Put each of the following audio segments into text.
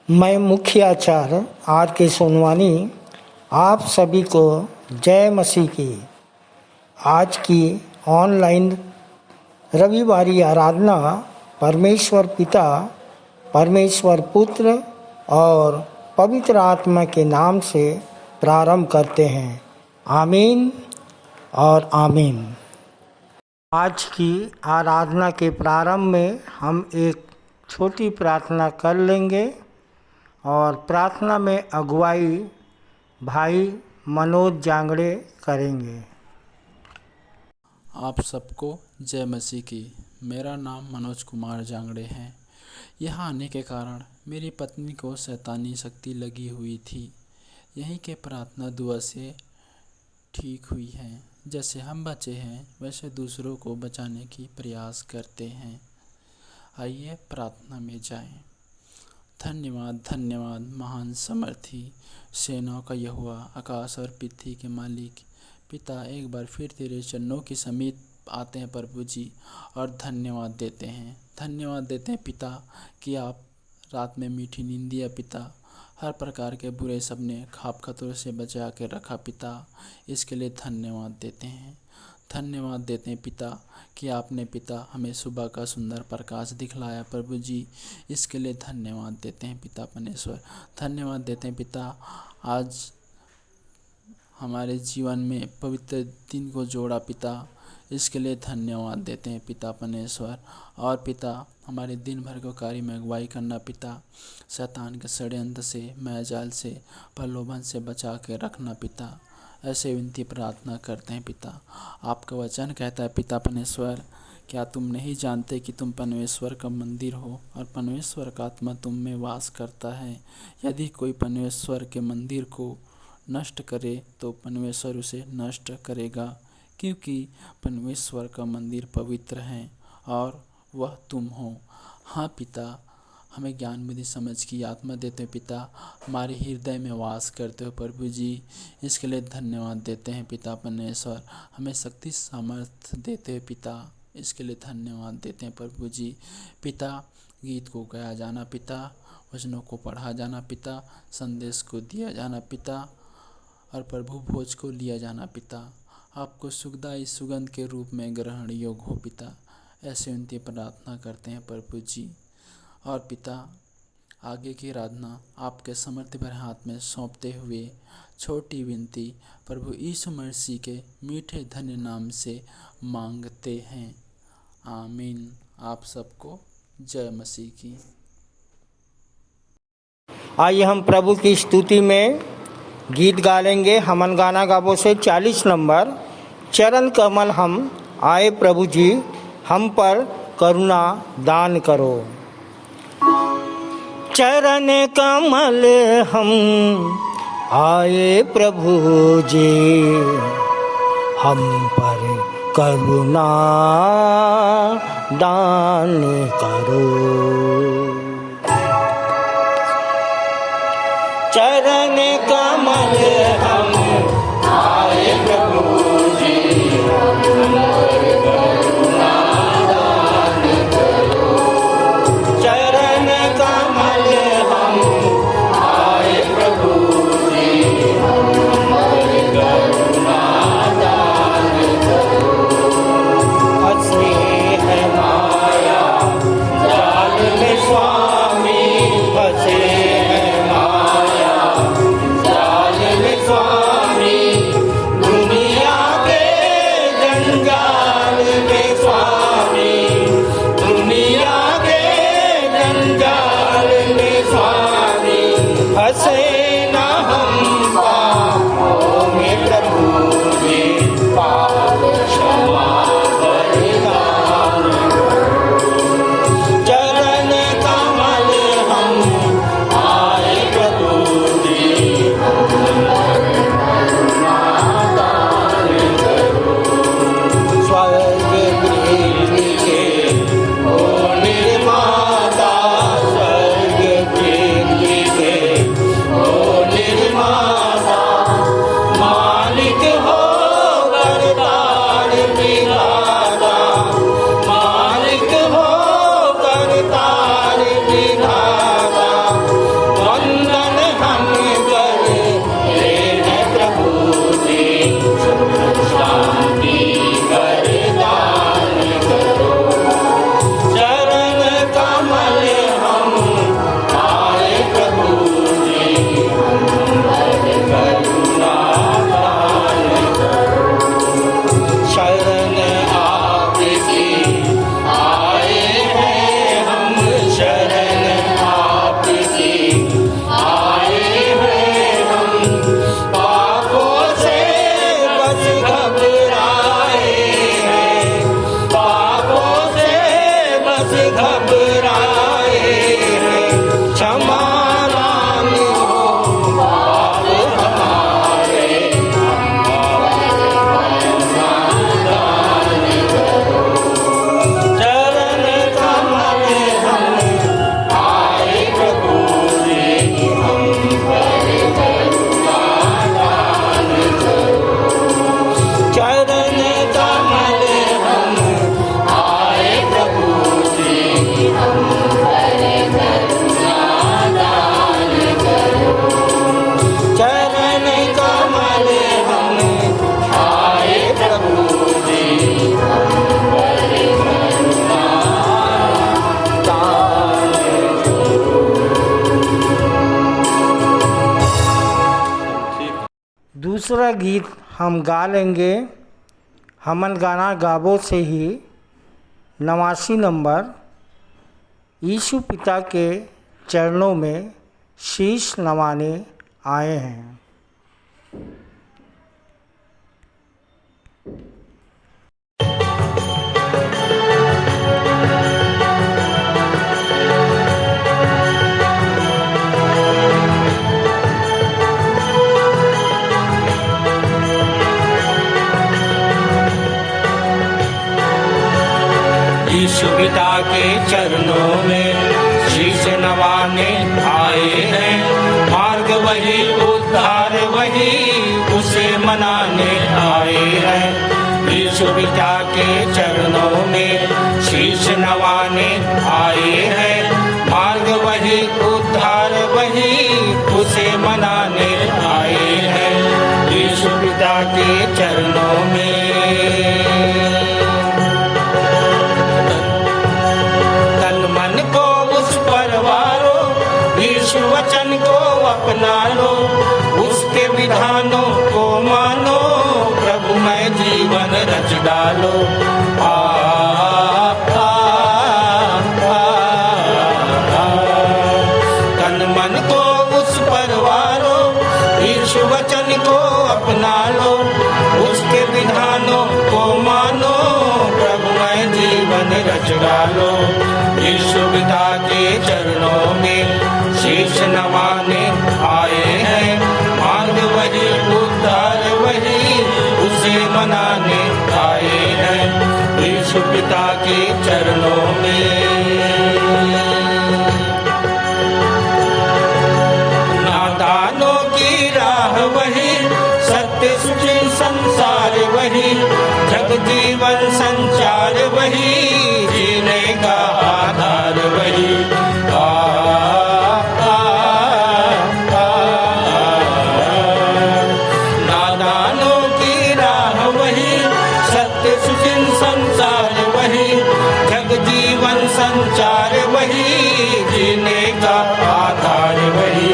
मैं मुख्य आचार्य आर के सोनवानी आप सभी को जय मसीह की आज की ऑनलाइन रविवारी आराधना परमेश्वर पिता, परमेश्वर पुत्र और पवित्र आत्मा के नाम से प्रारंभ करते हैं। आमीन और आमीन। आज की आराधना के प्रारंभ में हम एक छोटी प्रार्थना कर लेंगे और प्रार्थना में अगुवाई भाई मनोज जांगड़े करेंगे। आप सबको जय मसीह की। मेरा नाम मनोज कुमार जांगड़े है। यहाँ आने के कारण मेरी पत्नी को शैतानी शक्ति लगी हुई थी। यहीं के प्रार्थना दुआ से ठीक हुई है। जैसे हम बचे हैं वैसे दूसरों को बचाने की प्रयास करते हैं। आइए प्रार्थना में जाएं। धन्यवाद धन्यवाद महान समर्थी सेनाओं का यहोवा, आकाश और पृथ्वी के मालिक पिता, एक बार फिर तेरे चरणों के समीप आते हैं प्रभु जी और धन्यवाद देते हैं पिता कि आप रात में मीठी नींद दिया पिता। हर प्रकार के बुरे सपने खाप खतरों से बचा के रखा पिता, इसके लिए धन्यवाद देते हैं पिता कि आपने पिता हमें सुबह का सुंदर प्रकाश दिखलाया प्रभु जी, इसके लिए धन्यवाद देते हैं पिता परमेश्वर। धन्यवाद देते हैं पिता आज हमारे जीवन में पवित्र दिन को जोड़ा पिता, इसके लिए धन्यवाद देते हैं पिता परमेश्वर। और पिता हमारे दिन भर को कार्य में अगुवाई करना पिता, शैतान के षड्यंत्र से, मायाजाल से, प्रलोभन से बचा के रखना पिता, ऐसे विनती प्रार्थना करते हैं पिता। आपका वचन कहता है पिता परमेश्वर, क्या तुम नहीं जानते कि तुम परमेश्वर का मंदिर हो और परमेश्वर का आत्मा तुम में वास करता है। यदि कोई परमेश्वर के मंदिर को नष्ट करे तो परमेश्वर उसे नष्ट करेगा, क्योंकि परमेश्वर का मंदिर पवित्र है और वह तुम हो। हाँ पिता, हमें ज्ञान बुद्धि समझ की आत्मा देते हैं पिता, हमारे हृदय में वास करते हो प्रभु जी, इसके लिए धन्यवाद देते हैं पिता परमेश्वर। हमें शक्ति सामर्थ्य देते हैं पिता, इसके लिए धन्यवाद देते हैं प्रभु जी। पिता गीत को गाया जाना पिता, वचनों को पढ़ा जाना पिता, संदेश को दिया जाना पिता और प्रभु भोज को लिया जाना पिता, आपको सुखदायी सुगंध के रूप में ग्रहण योग्य हो पिता, ऐसे विनती प्रार्थना करते हैं प्रभु जी। और पिता आगे की आराधना आपके समर्थ भरे हाथ में सौंपते हुए छोटी विनती प्रभु यीशु मसीह के मीठे धन्य नाम से मांगते हैं। आमीन। आप सबको जय मसीह की। आइए हम प्रभु की स्तुति में गीत गा लेंगे। हमन गाना गाबो से 40 नंबर, चरण कमल हम आए प्रभु जी, हम पर करुणा दान करो। चरण कमल हम आए प्रभु जी, हम पर करुणा दान करो। चरण कमल हम आए प्रभु जी, हम पर करुणा दान करो। चरण कमल हम आए प्रभु जी, हम पर करुणा दान करो। हंसते हैं माया जाल में स्वामी, फंसे हैं माया जाल में दूसरा गीत हम गा लेंगे हमन गाना गाबो से ही 89 नंबर। यीशु पिता के चरणों में शीश नवाने आए हैं। यीशु पिता के चरणों में शीश नवाने आए हैं। मार्ग वही, उद्धार वही, उसे मनाने आए हैं। यीशु पिता के चरणों में शीश नवाने आए हैं। मार्ग वही, उद्धार वही, उसे मनाने आए हैं। यीशु पिता के चरणों में वचन को अपना लो, उसके विधानों को मानो, प्रभु में जीवन रच डालो। आ, आ, आ, आ, तन मन को उस पर वारो, यीशु वचन को अपना लो, उसके विधानों को मानो, प्रभु में जीवन रच डालो। यीशु पिता के चरणों में शीश नवाने आए हैं। मार्ग वही, उद्धार वही, उसे मनाने आए हैं। यीशु पिता के चरणों में नादानों की राह वही, सत्य सुखी संसार वही, जग जीवन संचार वही, जीने का आधार वही। संचार वही, जीने का आधार वही।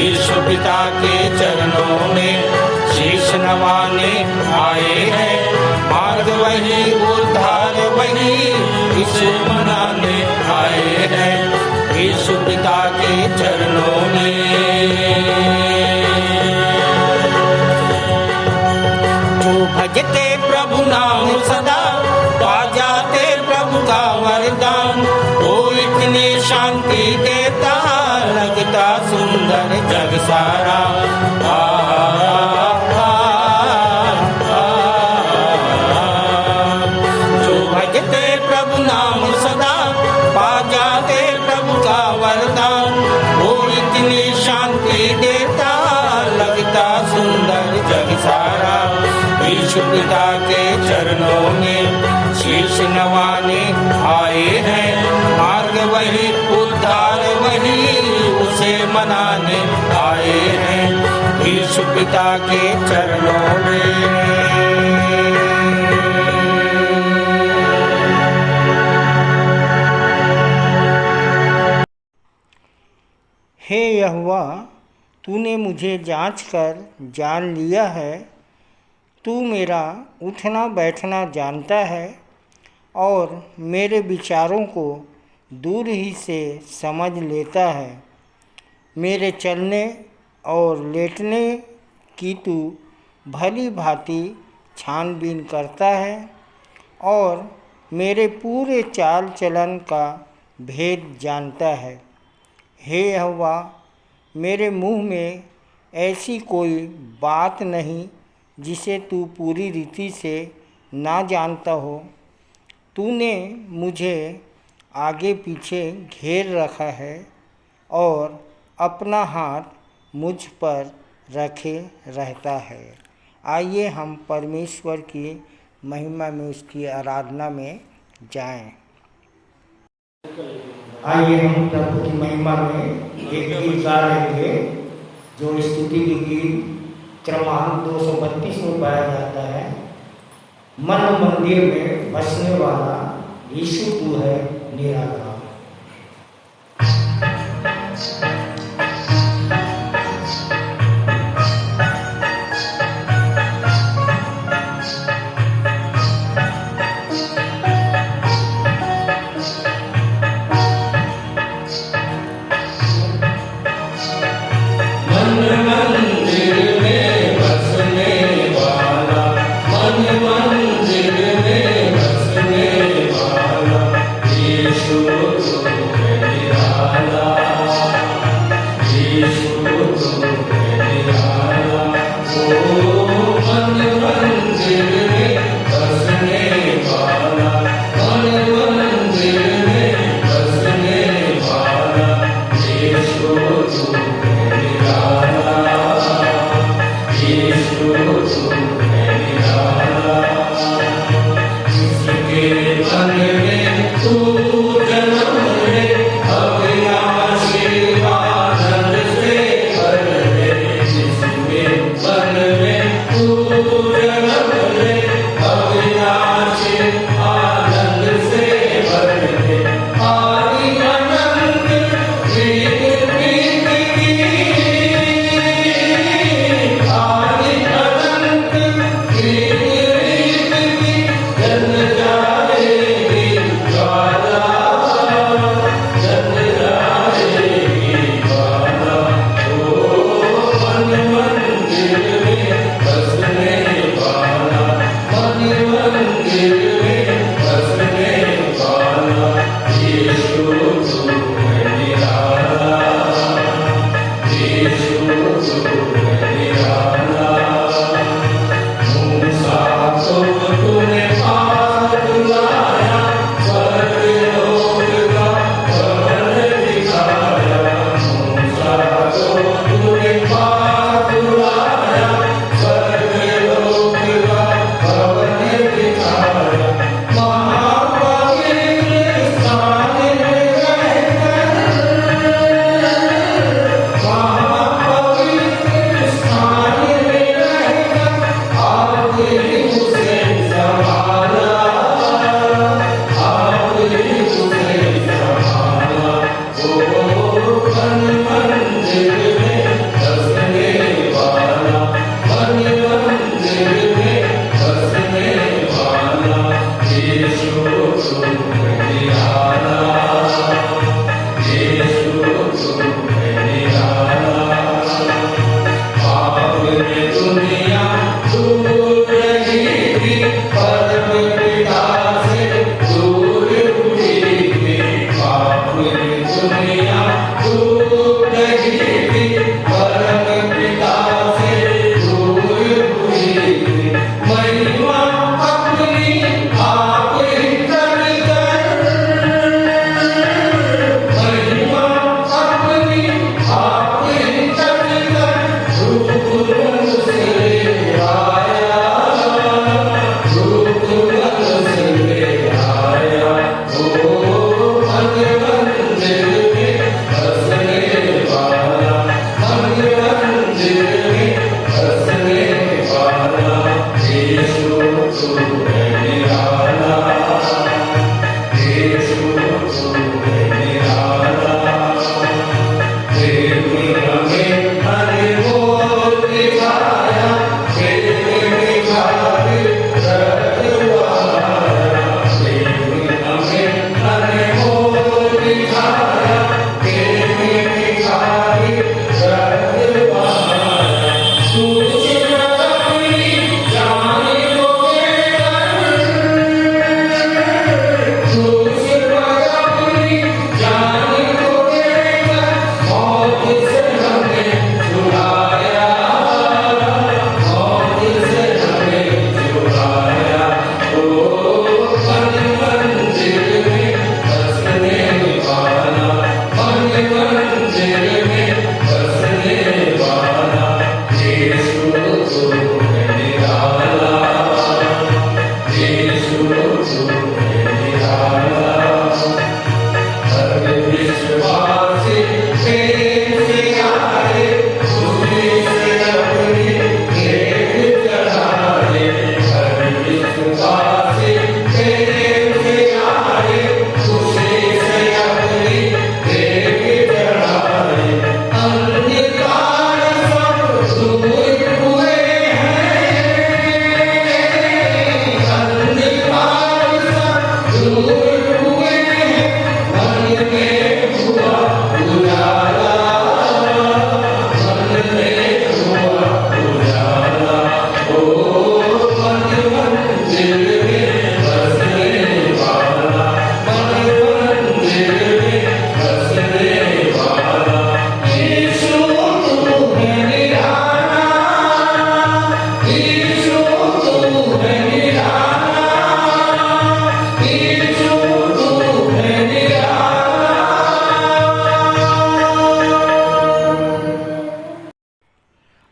यीशु पिता के चरणों में शीश नवाने आए हैं। मार्ग वही, उद्धार वही, इसे मनाने आए हैं। यीशु पिता के चरणों में जो भजते प्रभु नाम सदा, पा जाते प्रभु का वरदान। वो इतनी शांति देता, लगता सुंदर जग सारा। आ, आ, आ, जो भजते प्रभु नाम सदा, पा जाते प्रभु का वरदान। वो इतनी शांति देता, लगता सुंदर जग सारा। यीशु पिता के चरणों में शीश नवाने आए हैं। मार्ग वही, उद्धार वही, उसे मनाने आए हैं। यीशु पिता के चरणों में हे यहोवा, तूने मुझे जांच कर जान लिया है। तू मेरा उठना बैठना जानता है और मेरे विचारों को दूर ही से समझ लेता है। मेरे चलने और लेटने की तू भली भांति छानबीन करता है और मेरे पूरे चाल चलन का भेद जानता है। हे यहोवा, मेरे मुँह में ऐसी कोई बात नहीं जिसे तू पूरी रीति से ना जानता हो। तूने मुझे आगे पीछे घेर रखा है और अपना हाथ मुझ पर रखे रहता है। आइए हम परमेश्वर की महिमा में, उसकी आराधना में जाएं। आइए हम प्रभु की महिमा में एक गीत गा लेंगे, जो स्तुति की गीत क्रमांक 232 में पाया जाता है। मन मंदिर में बसने वाला यीशु तू है निराला।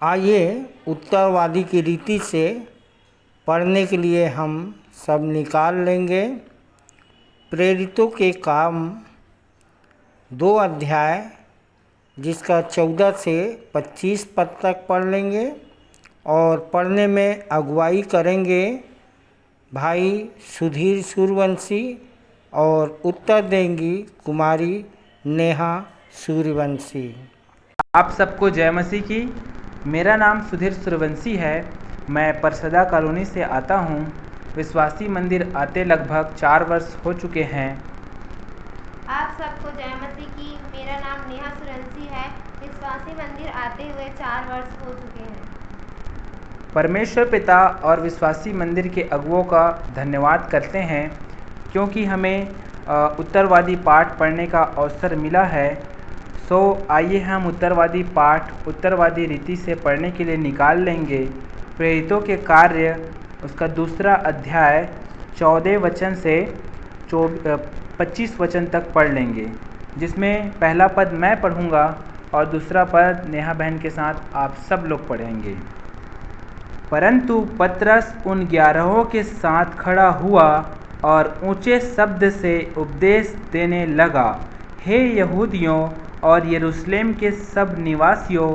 आइए उत्तरवादी की रीति से पढ़ने के लिए हम सब निकाल लेंगे। प्रेरितों के काम 2 अध्याय जिसका 14 से 25 पद तक पढ़ लेंगे और पढ़ने में अगुवाई करेंगे भाई सुधीर सूर्यवंशी और उत्तर देंगी कुमारी नेहा सूर्यवंशी। आप सबको जय मसीह की। मेरा नाम सुधीर सूर्यवंशी है। मैं परसदा कॉलोनी से आता हूँ। विश्वासी मंदिर आते लगभग 4 वर्ष हो चुके हैं। आप सबको जय मसीह की। मेरा नाम नेहा सूर्यवंशी है। विश्वासी मंदिर आते हुए 4 वर्ष हो चुके हैं। परमेश्वर पिता और विश्वासी मंदिर के अगुओं का धन्यवाद करते हैं क्योंकि हमें उत्तरवादी पाठ पढ़ने का अवसर मिला है। सो आइए हम उत्तरवादी पाठ उत्तरवादी रीति से पढ़ने के लिए निकाल लेंगे। प्रेरितों के कार्य उसका 2 अध्याय 14 वचन से 25 वचन तक पढ़ लेंगे, जिसमें पहला पद मैं पढ़ूंगा और दूसरा पद नेहा बहन के साथ आप सब लोग पढ़ेंगे। परंतु पतरस उन 11 के साथ खड़ा हुआ और ऊंचे शब्द से उपदेश देने लगा, हे यहूदियों और यरूशलेम के सब निवासियों,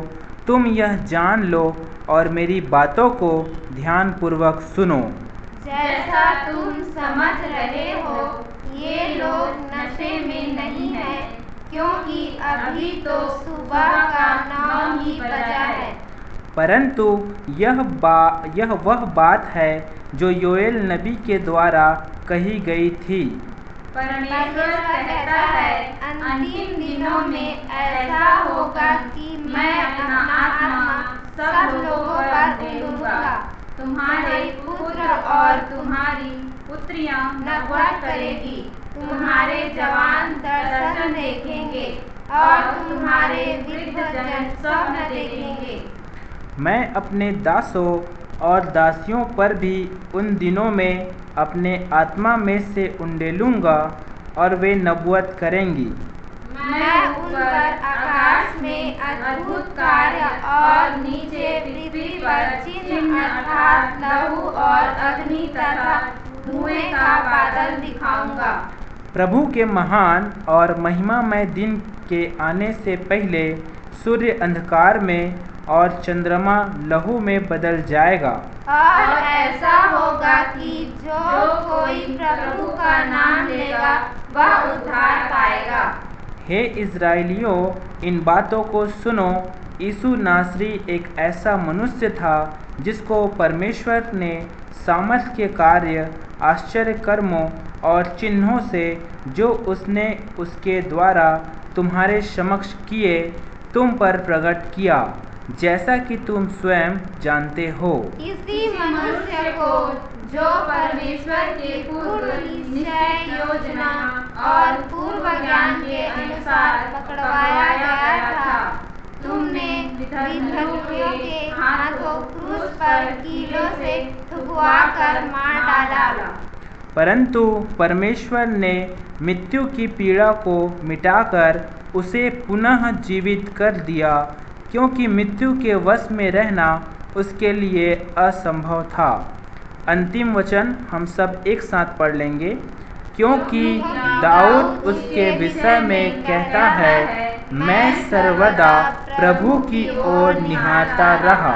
तुम यह जान लो और मेरी बातों को ध्यानपूर्वक सुनो। जैसा तुम समझ रहे हो, ये लोग नशे में नहीं है, क्योंकि अभी तो सुबह का 9 ही बजा है। परंतु यह वह बात है जो योएल नबी के द्वारा कही गई थी। परमेश्वर कहता है, अंतिम दिनों में ऐसा होगा कि मैं अपना आत्मा सब लोगों पर उड़ूंगा। तुम्हारे पुत्र और तुम्हारी पुत्रियां नबूवत करेगी, तुम्हारे जवान दर्शन देखेंगे और तुम्हारे वृद्ध जन स्वप्न देखेंगे। मैं अपने दासों और दासियों पर भी उन दिनों में अपने आत्मा में से उंडेलूँगा और वे नबूवत करेंगी। मैं उन पर आकाश में अद्भुत कार्य और नीचे पृथ्वी पर चिन्ह अर्थात लहू और अग्नि तथा धुएं का बादल दिखाऊंगा। प्रभु के महान और महिमामय दिन के आने से पहले सूर्य अंधकार में और चंद्रमा लहू में बदल जाएगा। और ऐसा होगा कि जो कोई प्रभु का नाम लेगा वह उद्धार पाएगा। हे इज़राइलियों, इन बातों को सुनो। यीशु नासरी एक ऐसा मनुष्य था जिसको परमेश्वर ने सामर्थ के कार्य, आश्चर्य कर्मों और चिन्हों से जो उसने उसके द्वारा तुम्हारे समक्ष किए, तुम पर प्रकट किया, जैसा कि तुम स्वयं जानते हो। इसी मनुष्य को जो परमेश्वर के पूर्व निश्चय योजना और पूर्व ज्ञान के अनुसार पकड़वाया गया था, तुमने विद्रोहियों के हाथों क्रूस पर कीलों से थुकवाकर मार डाला। परंतु परमेश्वर ने मृत्यु की पीड़ा को मिटाकर उसे पुनः जीवित कर दिया, क्योंकि मृत्यु के वश में रहना उसके लिए असंभव था। अंतिम वचन हम सब एक साथ पढ़ लेंगे। क्योंकि दाऊद उसके विषय में कहता है, मैं सर्वदा प्रभु की ओर निहारता रहा,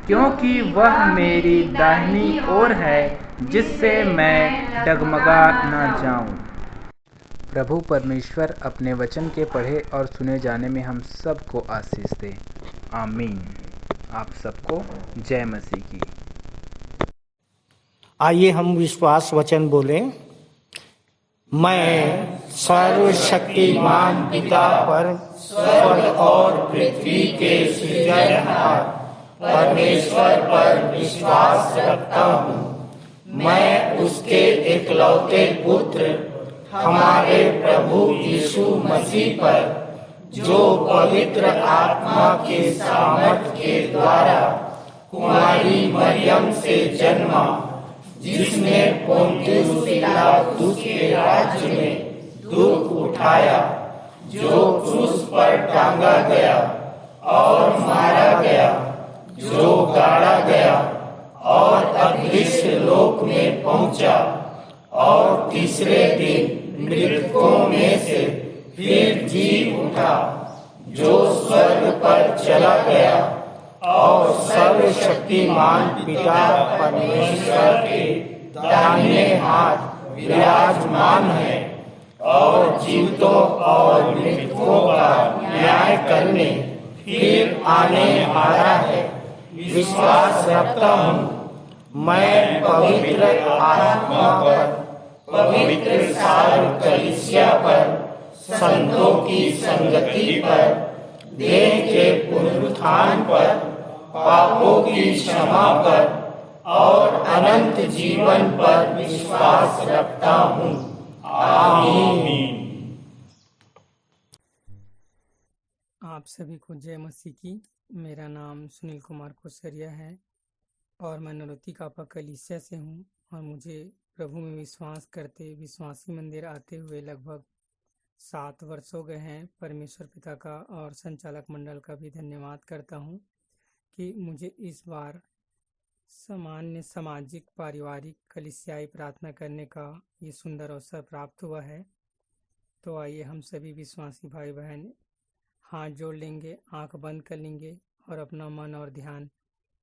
क्योंकि वह मेरी दाहिनी ओर है, जिससे मैं डगमगा न जाऊं। प्रभु परमेश्वर अपने वचन के पढ़े और सुने जाने में हम सबको आशीष दे। आमीन। आप सबको जय मसीह की। आइए हम विश्वास वचन बोलें। मैं सर्वशक्तिमान पिता पर स्वर्ग और पृथ्वी के सृजनहार परमेश्वर पर विश्वास रखता हूँ। मैं उसके एकलौते पुत्र हमारे प्रभु यीशु मसीह पर, जो पवित्र आत्मा के सामर्थ के द्वारा कुमारी मरियम से जन्मा, जिसने पोंतियुस पिलातुस के राज्य में दुख उठाया, जो क्रूस पर टांगा गया और मारा गया, जो गाड़ा गया और अदृश्य लोक में पहुंचा, और तीसरे दिन मृतकों में से फिर जी उठा, जो स्वर्ग पर चला गया और सर्वशक्तिमान पिता परमेश्वर के दाहिने हाथ विराजमान है, और जीवितों और मृतकों का न्याय करने फिर आने वाला है। विश्वास रखता हूँ मैं पवित्र आत्मा पर, पवित्र सारी कलीसिया पर, संतों की संगति पर, देह के पुनरुत्थान पर, पापों की क्षमा पर और अनंत जीवन पर विश्वास रखता हूँ। आमीन। आप सभी को जय मसीह की। मेरा नाम सुनील कुमार कोसरिया है और मैं नरोत्ती कापा कलीसिया से हूँ, और मुझे प्रभु में विश्वास करते विश्वासी मंदिर आते हुए लगभग 7 वर्ष हो गए हैं। परमेश्वर पिता का और संचालक मंडल का भी धन्यवाद करता हूँ कि मुझे इस बार सामान्य सामाजिक पारिवारिक कलीसियाई प्रार्थना करने का ये सुंदर अवसर प्राप्त हुआ है। तो आइए हम सभी विश्वासी भाई बहन हाथ जोड़ लेंगे, आंख बंद कर लेंगे और अपना मन और ध्यान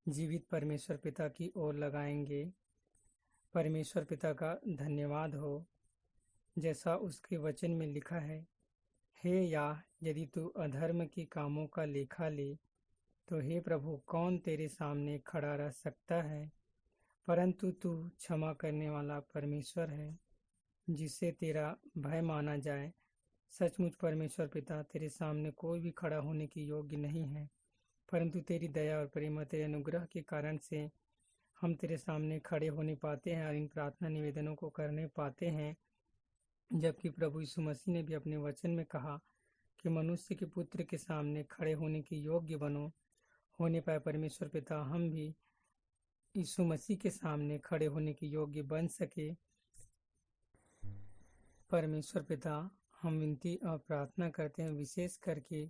जीवित परमेश्वर पिता की ओर लगाएंगे। परमेश्वर पिता का धन्यवाद हो, जैसा उसके वचन में लिखा है, हे याह, यदि तू अधर्म के कामों का लेखा ले तो हे प्रभु कौन तेरे सामने खड़ा रह सकता है। परंतु तू क्षमा करने वाला परमेश्वर है जिसे तेरा भय माना जाए। सचमुच परमेश्वर पिता, तेरे सामने कोई भी खड़ा होने की योग्य नहीं है, परंतु तेरी दया और प्रेम और तेरे अनुग्रह के कारण से हम तेरे सामने खड़े होने पाते हैं और इन प्रार्थना निवेदनों को करने पाते हैं। जबकि प्रभु यीशु मसीह ने भी अपने वचन में कहा कि मनुष्य के पुत्र के सामने खड़े होने की योग्य बनो। होने पाए परमेश्वर पिता, हम भी यीशु मसीह के सामने खड़े होने की योग्य बन सके। परमेश्वर पिता, हम विनती और प्रार्थना करते हैं, विशेष करके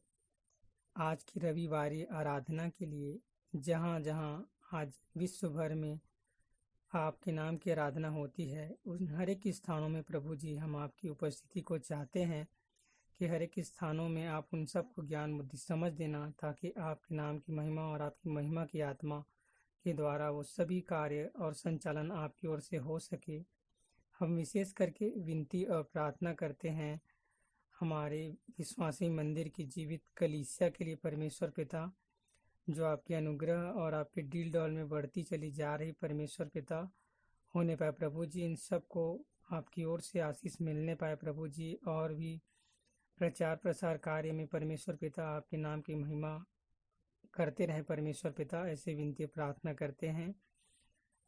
आज की रविवारी आराधना के लिए, जहाँ जहाँ आज विश्व भर में आपके नाम की आराधना होती है, उन हर एक स्थानों में प्रभु जी हम आपकी उपस्थिति को चाहते हैं कि हर एक स्थानों में आप उन सबको ज्ञान बुद्धि समझ देना, ताकि आपके नाम की महिमा और आपकी महिमा की आत्मा के द्वारा वो सभी कार्य और संचालन आपकी ओर से हो सके। हम विशेष करके विनती और प्रार्थना करते हैं हमारे विश्वासी मंदिर की जीवित कलीसिया के लिए परमेश्वर पिता, जो आपके अनुग्रह और आपके डील डॉल में बढ़ती चली जा रही परमेश्वर पिता। होने पाए प्रभु जी इन सबको आपकी ओर से आशीष मिलने पाए प्रभु जी, और भी प्रचार प्रसार कार्य में परमेश्वर पिता आपके नाम की महिमा करते रहे परमेश्वर पिता। ऐसे विनती प्रार्थना करते हैं।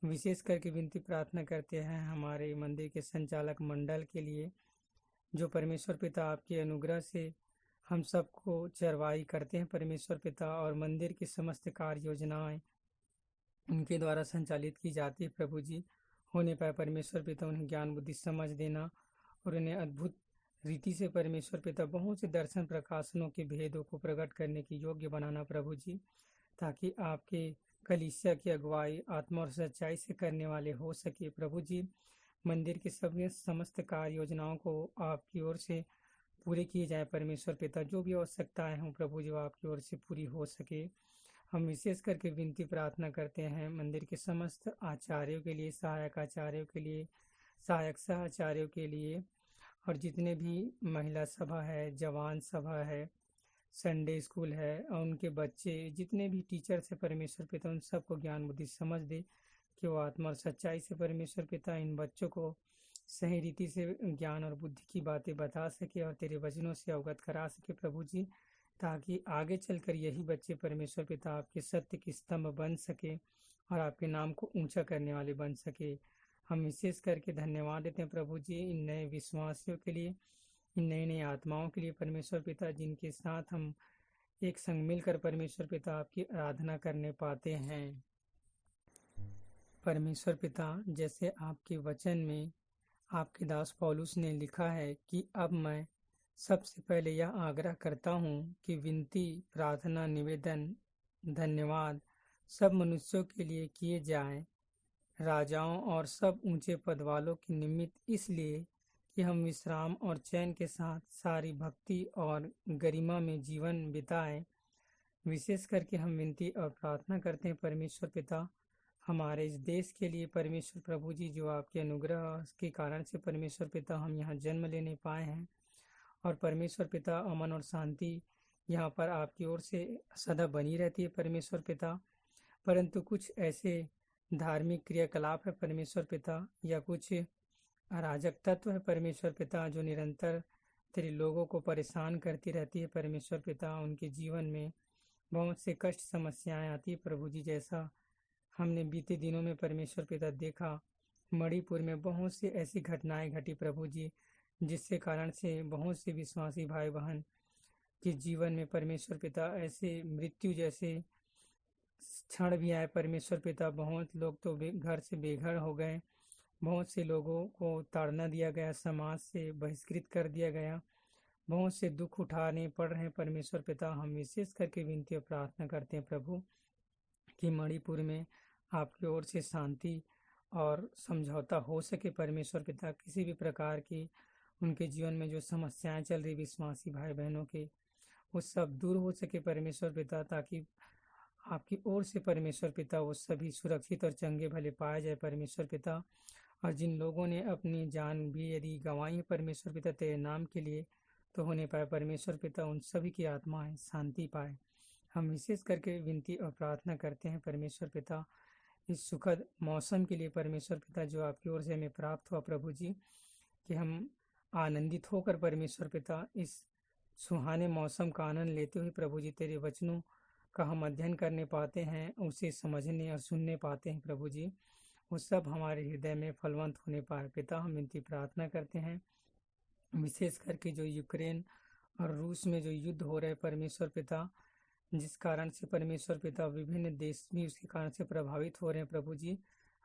विशेष करके विनती प्रार्थना करते हैं हमारे मंदिर के संचालक मंडल के लिए, जो परमेश्वर पिता आपके अनुग्रह से हम सबको चरवाई करते हैं परमेश्वर पिता, और मंदिर की समस्त कार्य योजनाएं उनके द्वारा संचालित की जाती है प्रभु जी। होने पाए परमेश्वर पिता उन्हें ज्ञान बुद्धि समझ देना और उन्हें अद्भुत रीति से परमेश्वर पिता बहुत से दर्शन प्रकाशनों के भेदों को प्रकट करने की योग्य बनाना प्रभु जी, ताकि आपके कलीसिया की अगुवाई आत्मा और सच्चाई से करने वाले हो सके प्रभु जी। मंदिर की सभी समस्त कार्य योजनाओं को आपकी ओर से पूरे किए जाए परमेश्वर पिता। जो भी आवश्यकताएं हों प्रभु जी वो आपकी ओर से पूरी हो सके। हम विशेष करके विनती प्रार्थना करते हैं मंदिर के समस्त आचार्यों के लिए, सहायक आचार्यों के लिए, सहायक सह आचार्यों के लिए, और जितने भी महिला सभा है, जवान सभा है, संडे स्कूल है, और उनके बच्चे जितने भी टीचर्स है परमेश्वर पिता, उन सबको ज्ञान बुद्धि समझ दे कि वो आत्मा और सच्चाई से परमेश्वर पिता इन बच्चों को सही रीति से ज्ञान और बुद्धि की बातें बता सके और तेरे वचनों से अवगत करा सके प्रभु जी, ताकि आगे चलकर यही बच्चे परमेश्वर पिता आपके सत्य के स्तंभ बन सके और आपके नाम को ऊंचा करने वाले बन सके। हम विशेष करके धन्यवाद देते हैं प्रभु जी इन नए विश्वासियों के लिए, इन नई नई आत्माओं के लिए परमेश्वर पिता, जिनके साथ हम एक संग मिलकर परमेश्वर पिता आपकी आराधना करने पाते हैं। परमेश्वर पिता, जैसे आपके वचन में आपके दास पौलुस ने लिखा है कि अब मैं सबसे पहले यह आग्रह करता हूँ कि विनती, प्रार्थना, निवेदन, धन्यवाद, सब मनुष्यों के लिए किए जाएं, राजाओं और सब ऊंचे पद वालों के निमित्त, इसलिए कि हम विश्राम और चैन के साथ सारी भक्ति और गरिमा में जीवन बिताएं। विशेष करके हम विनती और प्रार्थना करते हैं परमेश्वर पिता हमारे इस देश के लिए। परमेश्वर प्रभु जी, जो आपके अनुग्रह के कारण से परमेश्वर पिता हम यहाँ जन्म लेने पाए हैं, और परमेश्वर पिता अमन और शांति यहाँ पर आपकी ओर से सदा बनी रहती है परमेश्वर पिता। परंतु कुछ ऐसे धार्मिक क्रियाकलाप है परमेश्वर पिता, या कुछ अराजक तत्व है परमेश्वर पिता, जो निरंतर तेरे लोगों को परेशान करती रहती है परमेश्वर पिता। उनके जीवन में बहुत से कष्ट समस्याएं आती है प्रभु जी, जैसा हमने बीते दिनों में परमेश्वर पिता देखा। मणिपुर में बहुत सी ऐसी घटनाएं घटी प्रभु जी, जिससे कारण से बहुत से विश्वासी भाई बहन के जीवन में परमेश्वर पिता ऐसे मृत्यु जैसे क्षण भी आए परमेश्वर पिता। बहुत लोग तो घर से बेघर हो गए, बहुत से लोगों को ताड़ना दिया गया, समाज से बहिष्कृत कर दिया गया, बहुत से दुख उठाने पड़ रहे हैं परमेश्वर पिता। हम विशेष करके विनती और प्रार्थना करते हैं प्रभु कि मणिपुर में आपकी ओर से शांति और समझौता हो सके परमेश्वर पिता। किसी भी प्रकार की उनके जीवन में जो समस्याएं चल रही विश्वासी भाई बहनों के, वो सब दूर हो सके परमेश्वर पिता, ताकि आपकी ओर से परमेश्वर पिता वो सभी सुरक्षित और चंगे भले पाए जाए परमेश्वर पिता। और जिन लोगों ने अपनी जान भी यदि गंवाई है परमेश्वर पिता तेरे नाम के लिए, तो होने पाए परमेश्वर पिता उन सभी की आत्माएं शांति पाए। हम विशेष करके विनती और प्रार्थना करते हैं परमेश्वर पिता इस सुखद मौसम के लिए परमेश्वर पिता, जो आपकी ओर से हमें प्राप्त हुआ प्रभु जी, कि हम आनंदित होकर परमेश्वर पिता इस सुहाने मौसम का आनंद लेते हुए प्रभु जी तेरे वचनों का हम अध्ययन करने पाते हैं, उसे समझने और सुनने पाते हैं प्रभु जी। वो सब हमारे हृदय में फलवंत होने पाए पिता। हम विनती प्रार्थना करते हैं विशेष करके जो यूक्रेन और रूस में जो युद्ध हो रहे परमेश्वर पिता, जिस कारण से परमेश्वर पिता विभिन्न देश भी उसके कारण से प्रभावित हो रहे हैं प्रभु जी।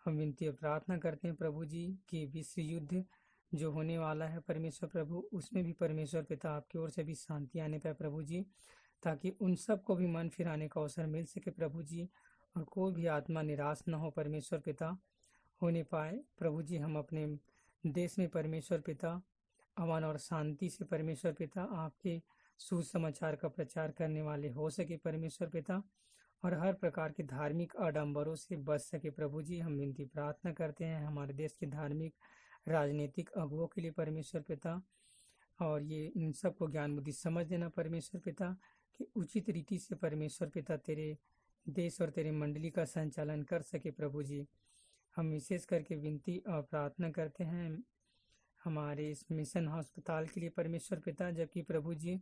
हम विनती और प्रार्थना करते हैं प्रभु जी कि विश्व युद्ध जो होने वाला है परमेश्वर प्रभु, उसमें भी परमेश्वर पिता आपकी ओर से भी शांति आने पाए प्रभु जी, ताकि उन सब को भी मन फिराने का अवसर मिल सके प्रभु जी, और कोई भी आत्मा निराश न हो परमेश्वर पिता होने पाए प्रभु जी। हम अपने देश में परमेश्वर पिता अमन और शांति से परमेश्वर पिता आपके सुसमाचार का प्रचार करने वाले हो सके परमेश्वर पिता, और हर प्रकार के धार्मिक आडंबरों से बच सके प्रभु जी। हम विनती प्रार्थना करते हैं हमारे देश के धार्मिक राजनीतिक अगुओं के लिए परमेश्वर पिता, और ये इन सबको ज्ञान बुद्धि समझ देना परमेश्वर पिता, कि उचित रीति से परमेश्वर पिता तेरे देश और तेरे मंडली का संचालन कर सके प्रभु जी। हम विशेष करके विनती और प्रार्थना करते हैं हमारे इस मिशन अस्पताल के लिए परमेश्वर पिता, जबकि प्रभु जी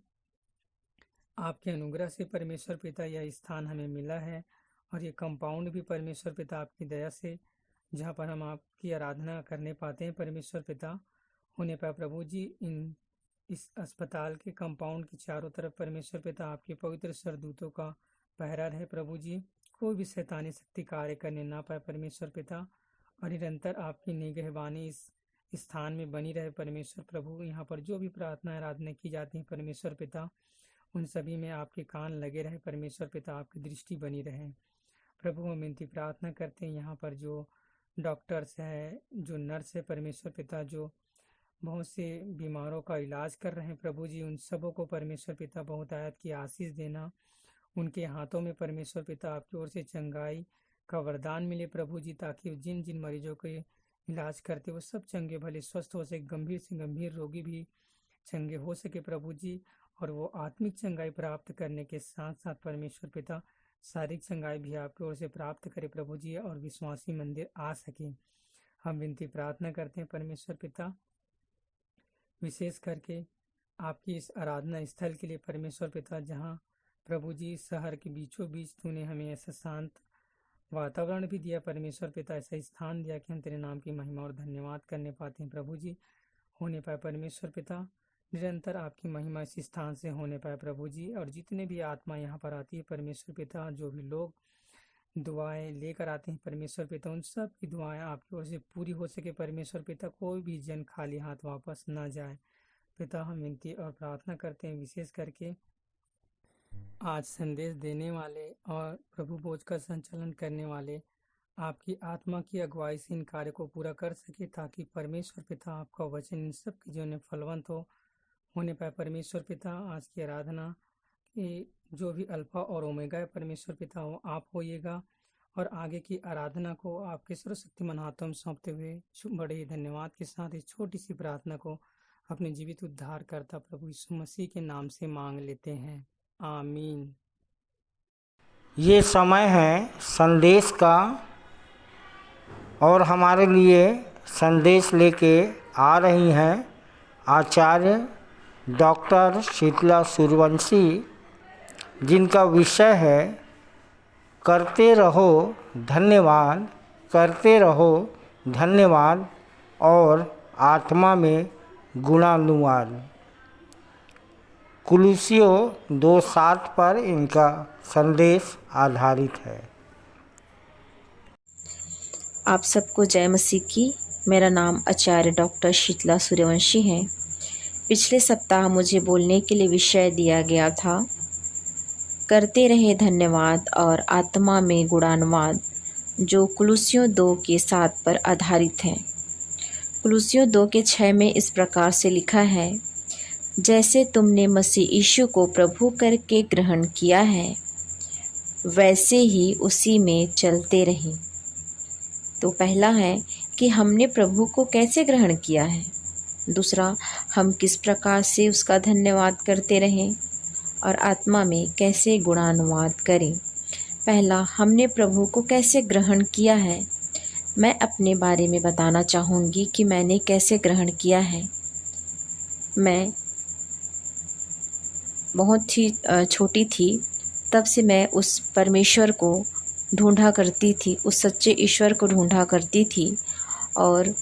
आपके अनुग्रह से परमेश्वर पिता यह स्थान हमें मिला है, और ये कंपाउंड भी परमेश्वर पिता आपकी दया से जहाँ पर हम आपकी आराधना करने पाते हैं परमेश्वर पिता होने पाए प्रभु जी। इस अस्पताल के कंपाउंड के चारों तरफ परमेश्वर पिता आपके पवित्र सरदूतों का पहरा रहे प्रभु जी, कोई भी शैतानी शक्ति कार्य करने ना पाए परमेश्वर पिता, और निरंतर आपकी निगहबानी इस स्थान में बनी रहे परमेश्वर प्रभु। यहाँ पर जो भी प्रार्थना आराधना की जाती है परमेश्वर पिता, उन सभी में आपके कान लगे रहे परमेश्वर पिता, आपकी दृष्टि बनी रहे प्रभु। हम विनती प्रार्थना करते हैं यहाँ पर जो डॉक्टर्स है, जो नर्स है परमेश्वर पिता, जो बहुत से बीमारों का इलाज कर रहे हैं प्रभु जी, उन सबों को परमेश्वर पिता बहुत आयत की आशीष देना। उनके हाथों में परमेश्वर पिता आपकी ओर से चंगाई का वरदान मिले प्रभु जी, ताकि जिन जिन मरीजों के इलाज करते वो सब चंगे भले स्वस्थ हो सके, गंभीर से गंभीर रोगी भी चंगे हो सके प्रभु जी, और वो आत्मिक चंगाई प्राप्त करने के साथ साथ परमेश्वर पिता शारीरिक चंगाई भी आपकी ओर से प्राप्त करे प्रभु जी, और विश्वासी मंदिर आ सके। हम विनती प्रार्थना करते हैं परमेश्वर पिता विशेष करके आपकी इस आराधना स्थल के लिए परमेश्वर पिता, जहाँ प्रभु जी शहर के बीचों बीच तूने हमें ऐसा शांत वातावरण भी दिया परमेश्वर पिता, ऐसा स्थान दिया कि हम तेरे नाम की महिमा और धन्यवाद करने पाते हैं प्रभु जी होने पाए परमेश्वर पिता। निरंतर आपकी महिमा इस स्थान से होने पाए प्रभु जी, और जितने भी आत्मा यहाँ पर आती है परमेश्वर पिता, जो भी लोग दुआएं लेकर आते हैं परमेश्वर पिता, उन सब की दुआएं आपकी ओर से पूरी हो सके परमेश्वर पिता, कोई भी जन खाली हाथ वापस ना जाए पिता। हम विनती और प्रार्थना करते हैं विशेष करके आज संदेश देने वाले और प्रभु भोज का संचालन करने वाले आपकी आत्मा की अगुवाई से इन कार्य को पूरा कर सके, ताकि परमेश्वर पिता आपका वचन इन सब की जीवन में फलवंत होने पाए। परमेश्वर पिता, आज की आराधना की जो भी अल्फा और ओमेगा है परमेश्वर पिता, वो आप होइएगा और आगे की आराधना को आपके सर्वशक्तिमान हाथों में सौंपते हुए बड़े ही धन्यवाद के साथ इस छोटी सी प्रार्थना को अपने जीवित उद्धारकर्ता प्रभु यीशु मसीह के नाम से मांग लेते हैं, आमीन। ये समय है संदेश का और हमारे लिए संदेश लेके आ रही हैं आचार्य डॉक्टर शीतला सूर्यवंशी, जिनका विषय है करते रहो धन्यवाद, करते रहो धन्यवाद और आत्मा में गुणानुवाद। कुलुसियों 2:7 पर इनका संदेश आधारित है। आप सबको जय मसीह की। मेरा नाम आचार्य डॉक्टर शीतला सूर्यवंशी है। पिछले सप्ताह मुझे बोलने के लिए विषय दिया गया था करते रहे धन्यवाद और आत्मा में गुणानुवाद, जो कुलुसियों 2:7 पर आधारित है। कुलुसियों 2:6 में इस प्रकार से लिखा है, जैसे तुमने मसीह यीशु को प्रभु करके ग्रहण किया है, वैसे ही उसी में चलते रहें। तो पहला है कि हमने प्रभु को कैसे ग्रहण किया है। दूसरा, हम किस प्रकार से उसका धन्यवाद करते रहें और आत्मा में कैसे गुणानुवाद करें। पहला, हमने प्रभु को कैसे ग्रहण किया है। मैं अपने बारे में बताना चाहूँगी कि मैंने कैसे ग्रहण किया है। मैं बहुत ही छोटी थी, तब से मैं उस परमेश्वर को ढूंढा करती थी, उस सच्चे ईश्वर को ढूंढा करती थी और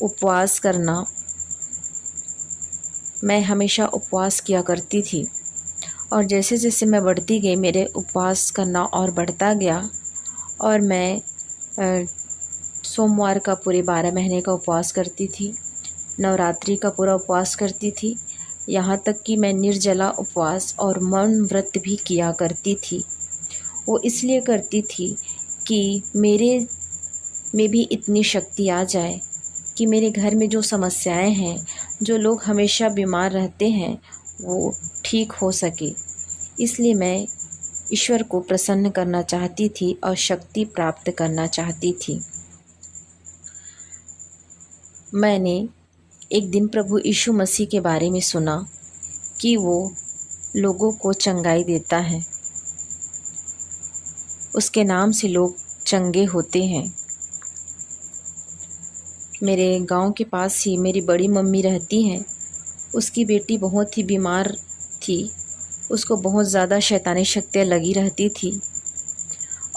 उपवास करना, मैं हमेशा उपवास किया करती थी। और जैसे जैसे मैं बढ़ती गई, मेरे उपवास करना और बढ़ता गया और मैं सोमवार का पूरे 12 महीने का उपवास करती थी, नवरात्रि का पूरा उपवास करती थी, यहाँ तक कि मैं निर्जला उपवास और मौन व्रत भी किया करती थी। वो इसलिए करती थी कि मेरे में भी इतनी शक्ति आ जाए कि मेरे घर में जो समस्याएं हैं, जो लोग हमेशा बीमार रहते हैं, वो ठीक हो सके। इसलिए मैं ईश्वर को प्रसन्न करना चाहती थी और शक्ति प्राप्त करना चाहती थी। मैंने एक दिन प्रभु यीशु मसीह के बारे में सुना कि वो लोगों को चंगाई देता है, उसके नाम से लोग चंगे होते हैं। मेरे गांव के पास ही मेरी बड़ी मम्मी रहती हैं। उसकी बेटी बहुत ही बीमार थी, उसको बहुत ज़्यादा शैतानी शक्तियाँ लगी रहती थी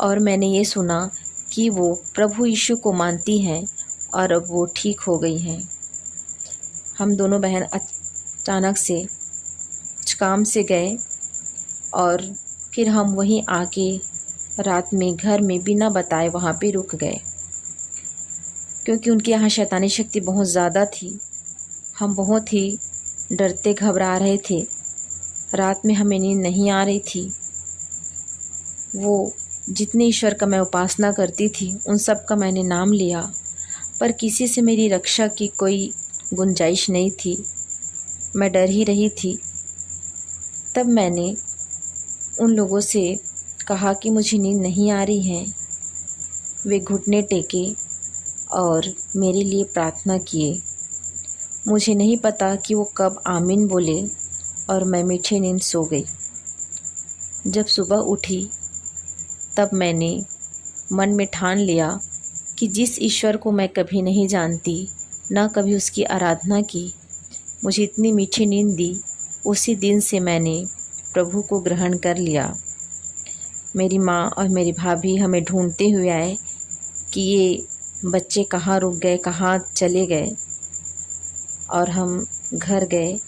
और मैंने ये सुना कि वो प्रभु यीशु को मानती हैं और अब वो ठीक हो गई हैं। हम दोनों बहन अचानक से कुछ काम से गए और फिर हम वहीं आके रात में घर में बिना बताए वहाँ पे रुक गए, क्योंकि उनके यहाँ शैतानी शक्ति बहुत ज़्यादा थी। हम बहुत ही डरते घबरा रहे थे। रात में हमें नींद नहीं आ रही थी। वो जितने ईश्वर का मैं उपासना करती थी, उन सब का मैंने नाम लिया, पर किसी से मेरी रक्षा की कोई गुंजाइश नहीं थी। मैं डर ही रही थी। तब मैंने उन लोगों से कहा कि मुझे नींद नहीं आ रही है। वे घुटने टेके और मेरे लिए प्रार्थना किए। मुझे नहीं पता कि वो कब आमीन बोले और मैं मीठे नींद सो गई। जब सुबह उठी तब मैंने मन में ठान लिया कि जिस ईश्वर को मैं कभी नहीं जानती, ना कभी उसकी आराधना की, मुझे इतनी मीठी नींद दी, उसी दिन से मैंने प्रभु को ग्रहण कर लिया। मेरी माँ और मेरी भाभी हमें ढूंढते हुए आए कि ये बच्चे कहाँ रुक गए, कहाँ चले गए। और हम घर गए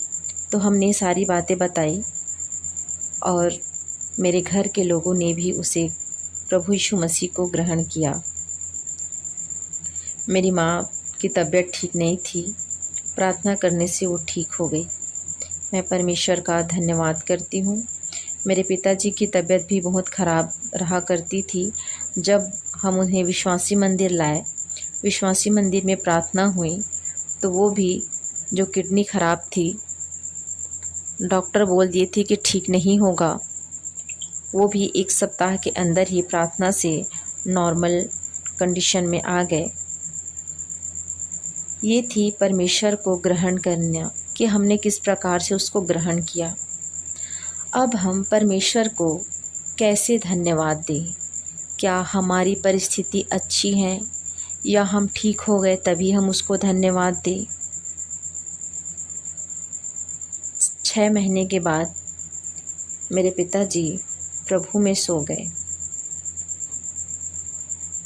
तो हमने सारी बातें बताई और मेरे घर के लोगों ने भी उसे प्रभु यीशु मसीह को ग्रहण किया। मेरी माँ की तबीयत ठीक नहीं थी, प्रार्थना करने से वो ठीक हो गई। मैं परमेश्वर का धन्यवाद करती हूँ। मेरे पिताजी की तबीयत भी बहुत ख़राब रहा करती थी। जब हम उन्हें विश्वासी मंदिर लाए, विश्वासी मंदिर में प्रार्थना हुई, तो वो भी जो किडनी ख़राब थी, डॉक्टर बोल दिए थे कि ठीक नहीं होगा, वो भी 1 सप्ताह के अंदर ही प्रार्थना से नॉर्मल कंडीशन में आ गए। ये थी परमेश्वर को ग्रहण करना, कि हमने किस प्रकार से उसको ग्रहण किया। अब हम परमेश्वर को कैसे धन्यवाद दें? क्या हमारी परिस्थिति अच्छी है या हम ठीक हो गए तभी हम उसको धन्यवाद दें? 6 महीने के बाद मेरे पिताजी प्रभु में सो गए।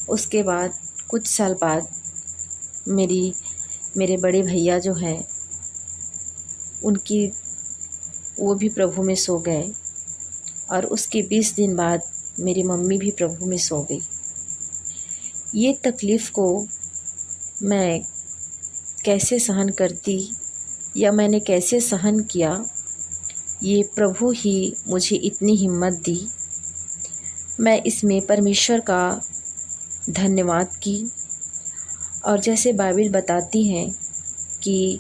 उसके बाद कुछ साल बाद मेरे बड़े भैया जो हैं वो भी प्रभु में सो गए, और उसके 20 दिन बाद मेरी मम्मी भी प्रभु में सो गई। ये तकलीफ़ को मैं कैसे सहन करती या मैंने कैसे सहन किया, ये प्रभु ही मुझे इतनी हिम्मत दी। मैं इसमें परमेश्वर का धन्यवाद की। और जैसे बाइबल बताती है कि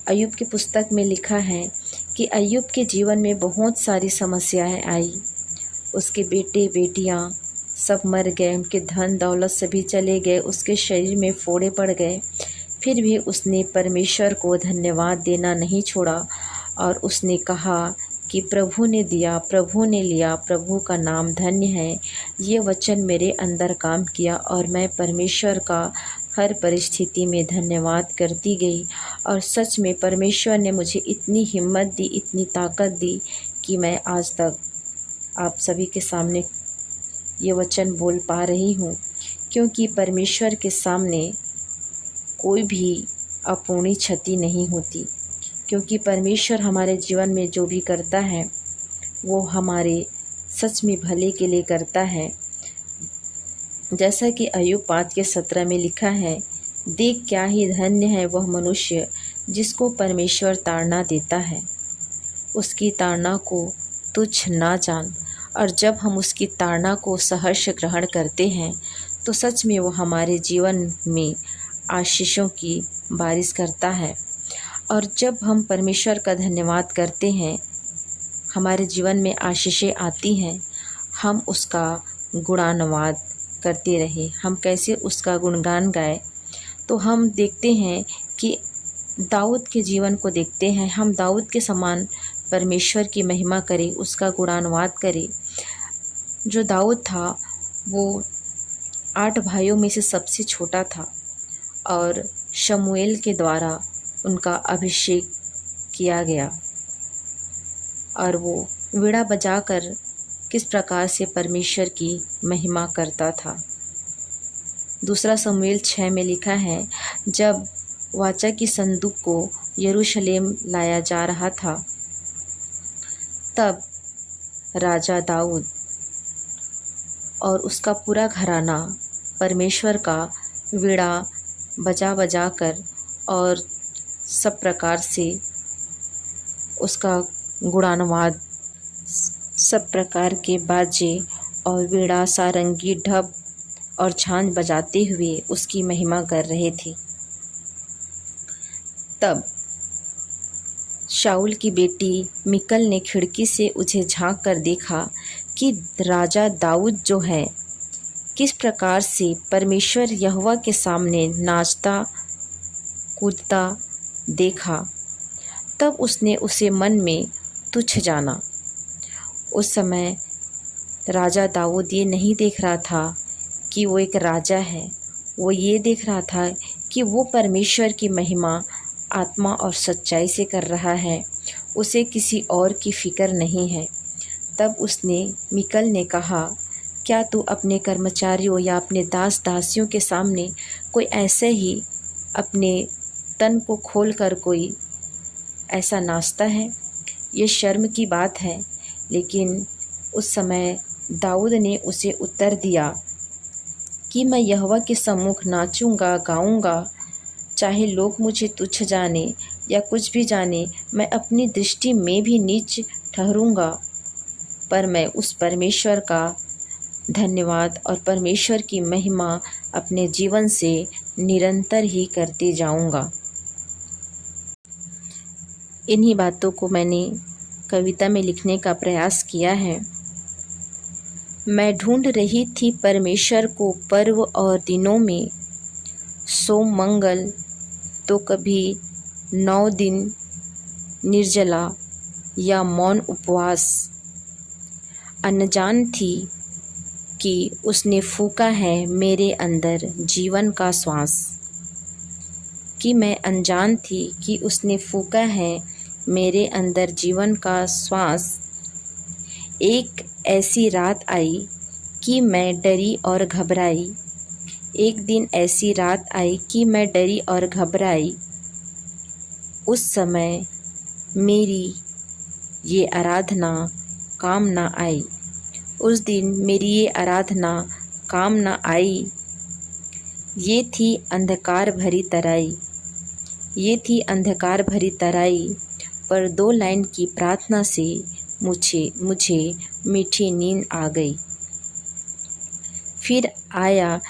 अय्यूब की पुस्तक में लिखा है कि अय्यूब के जीवन में बहुत सारी समस्याएं आई। उसके बेटे बेटियां सब मर गए, उनके धन दौलत सभी चले गए, उसके शरीर में फोड़े पड़ गए, फिर भी उसने परमेश्वर को धन्यवाद देना नहीं छोड़ा। और उसने कहा कि प्रभु ने दिया, प्रभु ने लिया, प्रभु का नाम धन्य है। ये वचन मेरे अंदर काम किया और मैं परमेश्वर का हर परिस्थिति में धन्यवाद करती गई। और सच में परमेश्वर ने मुझे इतनी हिम्मत दी, इतनी ताकत दी कि मैं आज तक आप सभी के सामने ये वचन बोल पा रही हूँ। क्योंकि परमेश्वर के सामने कोई भी अपूर्णी क्षति नहीं होती, क्योंकि परमेश्वर हमारे जीवन में जो भी करता है वो हमारे सच में भले के लिए करता है। जैसा कि अय्यूब 5:17 में लिखा है, देख क्या ही धन्य है वह मनुष्य जिसको परमेश्वर ताड़ना देता है, उसकी ताड़ना को तुच्छ ना जान। और जब हम उसकी ताड़ना को सहर्ष ग्रहण करते हैं तो सच में वो हमारे जीवन में आशीषों की बारिश करता है। और जब हम परमेश्वर का धन्यवाद करते हैं, हमारे जीवन में आशीषें आती हैं। हम उसका गुणानुवाद करते रहे, हम कैसे उसका गुणगान गाए, तो हम देखते हैं कि दाऊद के जीवन को देखते हैं। हम दाऊद के समान परमेश्वर की महिमा करें, उसका गुणानुवाद करें। जो दाऊद था वो 8 भाइयों में से सबसे छोटा था और शमूएल के द्वारा उनका अभिषेक किया गया। और वो वीणा बजाकर किस प्रकार से परमेश्वर की महिमा करता था। 2 शमूएल 6 में लिखा है, जब वाचा की संदूक को यरूशलेम लाया जा रहा था, तब राजा दाऊद और उसका पूरा घराना परमेश्वर का वीणा बजा कर और सब प्रकार से उसका गुणानुवाद, सब प्रकार के बाजे और वीणा, सारंगी, ढब और झांझ बजाते हुए उसकी महिमा कर रहे थे। तब शाऊल की बेटी मिकल ने खिड़की से उसे झांक कर देखा कि राजा दाऊद जो है किस प्रकार से परमेश्वर यहोवा के सामने नाचता कूदता देखा। तब उसने उसे मन में तुच्छ जाना। उस समय राजा दाऊद ये नहीं देख रहा था कि वो एक राजा है, वो ये देख रहा था कि वो परमेश्वर की महिमा आत्मा और सच्चाई से कर रहा है, उसे किसी और की फ़िक्र नहीं है। तब उसने मिकल ने कहा, क्या तू अपने कर्मचारियों या अपने दास दासियों के सामने कोई ऐसे ही अपने तन को खोल कर कोई ऐसा नाचता है? ये शर्म की बात है। लेकिन उस समय दाऊद ने उसे उत्तर दिया कि मैं यहोवा के सम्मुख नाचूंगा, गाऊंगा, चाहे लोग मुझे तुच्छ जाने या कुछ भी जाने, मैं अपनी दृष्टि में भी नीच ठहरूंगा। पर मैं उस परमेश्वर का धन्यवाद और परमेश्वर की महिमा अपने जीवन से निरंतर ही करती जाऊंगा। इन्हीं बातों को मैंने कविता में लिखने का प्रयास किया है। मैं ढूंढ रही थी परमेश्वर को पर्व और दिनों में, सोम मंगल तो कभी 9 दिन निर्जला या मौन उपवास। अनजान थी कि उसने फूंका है मेरे अंदर जीवन का श्वास, कि मैं अनजान थी कि उसने फूंका है मेरे अंदर जीवन का श्वास। एक ऐसी रात आई कि मैं डरी और घबराई, एक दिन ऐसी रात आई कि मैं डरी और घबराई। उस समय मेरी ये आराधना काम ना आई, उस दिन मेरी ये आराधना काम ना आई। ये थी अंधकार भरी तराई, ये थी अंधकार भरी तराई, पर 2 लाइन की प्रार्थना से मुझे मीठी नींद आ गई। फिर आया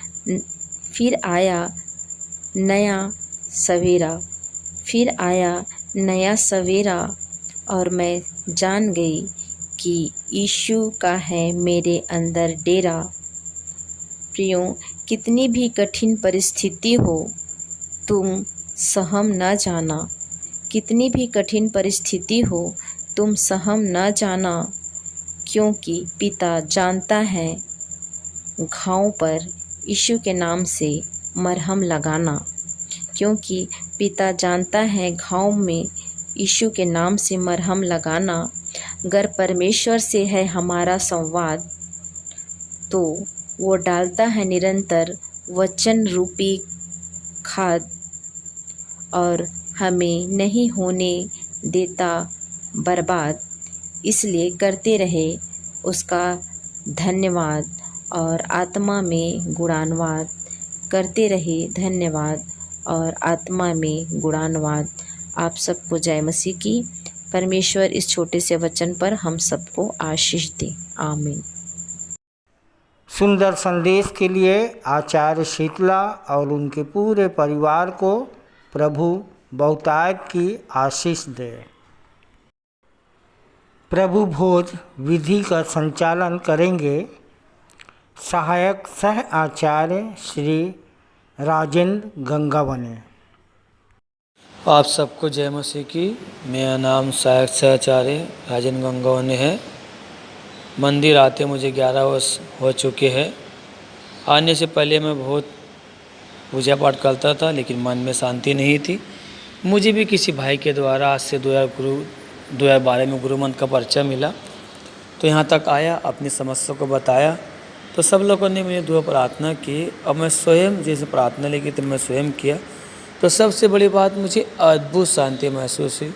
नया सवेरा, फिर आया नया सवेरा, और मैं जान गई कि यीशु का है मेरे अंदर डेरा। प्रियों, कितनी भी कठिन परिस्थिति हो तुम सहम न जाना, कितनी भी कठिन परिस्थिति हो तुम सहम न जाना, क्योंकि पिता जानता है घावों पर यीशु के नाम से मरहम लगाना, क्योंकि पिता जानता है घाव में यीशु के नाम से मरहम लगाना। अगर परमेश्वर से है हमारा संवाद तो वो डालता है निरंतर वचन रूपी खाद, और हमें नहीं होने देता बर्बाद। इसलिए करते रहे उसका धन्यवाद और आत्मा में गुणान्वाद, करते रहे धन्यवाद और आत्मा में गुणान्वाद। आप सबको जय मसीह की। परमेश्वर इस छोटे से वचन पर हम सबको आशीष दे। आमीन। सुंदर संदेश के लिए आचार्य शीतला और उनके पूरे परिवार को प्रभु बहुतायत की आशीष दे। प्रभु भोज विधि का संचालन करेंगे सहायक सह आचार्य श्री राजेंद्र गंगावने। आप सबको जय मसीह की। मेरा नाम सहायक सहआचार्य राजेंद्र गंगावने है। मंदिर आते मुझे 11 वर्ष हो चुके हैं। आने से पहले मैं बहुत पूजा पाठ करता था, लेकिन मन में शांति नहीं थी। मुझे भी किसी भाई के द्वारा आज से 2012 में गुरु मंत्र का परिचय मिला, तो यहाँ तक आया, अपनी समस्या को बताया, तो सब लोगों ने मुझे दुआ प्रार्थना की। अब मैं स्वयं जैसे प्रार्थना लेगी तो मैं स्वयं किया, तो सबसे बड़ी बात मुझे अद्भुत शांति महसूस हुई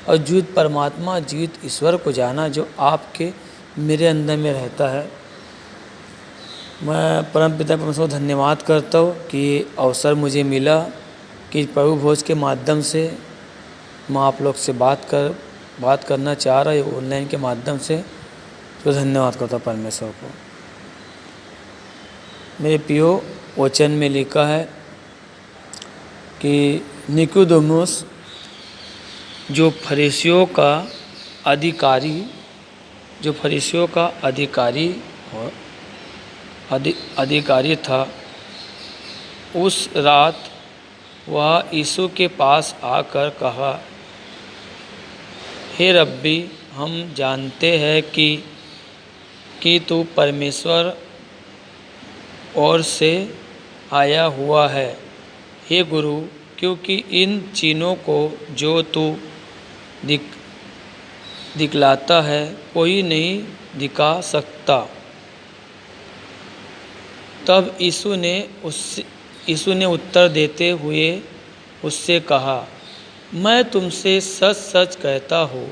और जीवित परमात्मा, जीवित ईश्वर को जाना जो आपके मेरे अंदर में रहता है। मैं परमपिता परमेश्वर को धन्यवाद करता हूँ कि अवसर मुझे मिला कि प्रभु भोज के माध्यम से मैं आप लोग से बात करना चाह रहा हूँ ऑनलाइन के माध्यम से, तो धन्यवाद करता हूँ परमेश्वर को। मेरे पियो वचन में लिखा है कि निकोदेमुस जो फरीसियों का अधिकारी था, उस रात वह यीशु के पास आकर कहा, हे रब्बी, हम जानते हैं कि तू परमेश्वर ओर से आया हुआ है। हे गुरु, क्योंकि इन चिन्हों को जो तू दिखलाता है कोई नहीं दिखा सकता। तब यीशु ने उत्तर देते हुए उससे कहा, मैं तुमसे सच सच कहता हूँ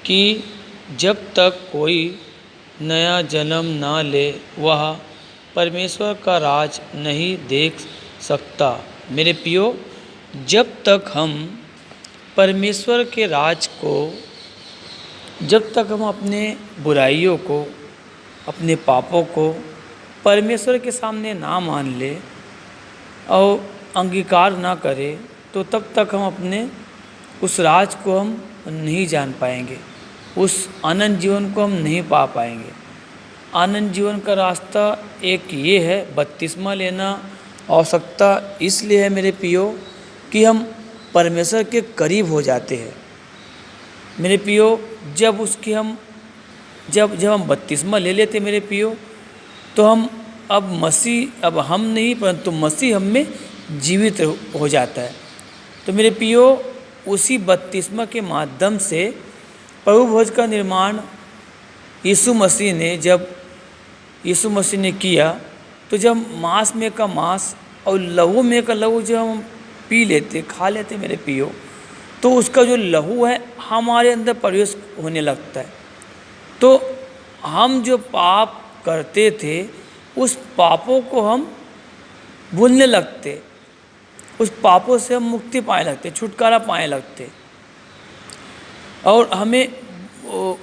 कि जब तक कोई नया जन्म ना ले वह परमेश्वर का राज नहीं देख सकता। मेरे पियो, जब तक हम परमेश्वर के राज को जब तक हम अपने बुराइयों को, अपने पापों को परमेश्वर के सामने ना मान ले और अंगीकार ना करें, तो तब तक हम अपने उस राज को हम नहीं जान पाएंगे, उस अनंत जीवन को हम नहीं पा पाएंगे। आनंद जीवन का रास्ता एक ये है, बपतिस्मा लेना आवश्यकता इसलिए है मेरे पियो कि हम परमेश्वर के करीब हो जाते हैं। मेरे पियो, जब हम बपतिस्मा ले लेते मेरे पियो, तो हम अब हम नहीं परंतु मसीह हम में जीवित हो जाता है। तो मेरे पियो, उसी बपतिस्मा के माध्यम से प्रभु भोज का निर्माण यीशु मसीह ने किया, तो जब मांस में का मांस और लहू में का लहू जब हम पी लेते, खा लेते मेरे पियो, तो उसका जो लहू है हमारे अंदर प्रवेश होने लगता है। तो हम जो पाप करते थे उस पापों को हम भूलने लगते, उस पापों से हम मुक्ति पाने लगते, छुटकारा पाने लगते, और हमें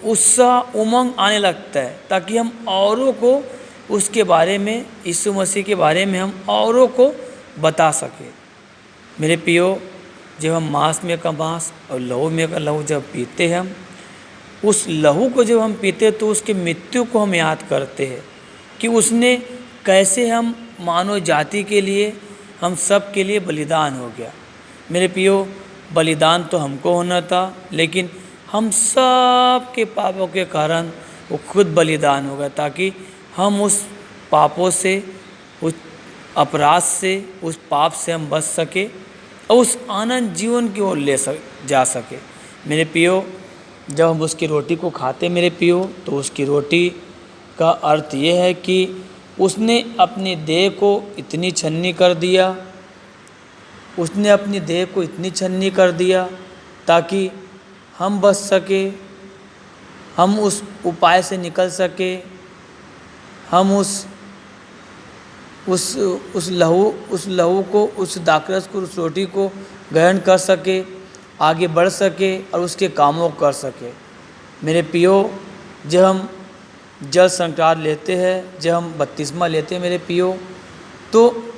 उत्साह उमंग आने लगता है, ताकि हम औरों को उसके बारे में, यीशु मसीह के बारे में हम औरों को बता सके। मेरे पियो, जब हम मांस में का मांस और लहू में का लहू जब पीते हैं, हम उस लहू को जब हम पीते तो उसकी मृत्यु को हम याद करते हैं कि उसने कैसे हम मानव जाति के लिए, हम सब के लिए बलिदान हो गया। मेरे पियो, बलिदान तो हमको होना था, लेकिन हम सब के पापों के कारण वो खुद बलिदान हो गया, ताकि हम उस पापों से, उस अपराध से, उस पाप से हम बच सके और उस आनंद जीवन की ओर जा सके। मेरे पियो, जब हम उसकी रोटी को खाते मेरे पियो, तो उसकी रोटी का अर्थ ये है कि उसने अपनी देह को इतनी छन्नी कर दिया, उसने अपनी देह को इतनी छन्नी कर दिया ताकि हम बच सके, हम उस उपाय से निकल सके, हम उस लहू को, उस दाखरस को, उस रोटी को ग्रहण कर सके, आगे बढ़ सके और उसके कामों को कर सके। मेरे पियो, जब हम जल संस्कार लेते हैं, जब हम बपतिस्मा लेते हैं मेरे पियो, तो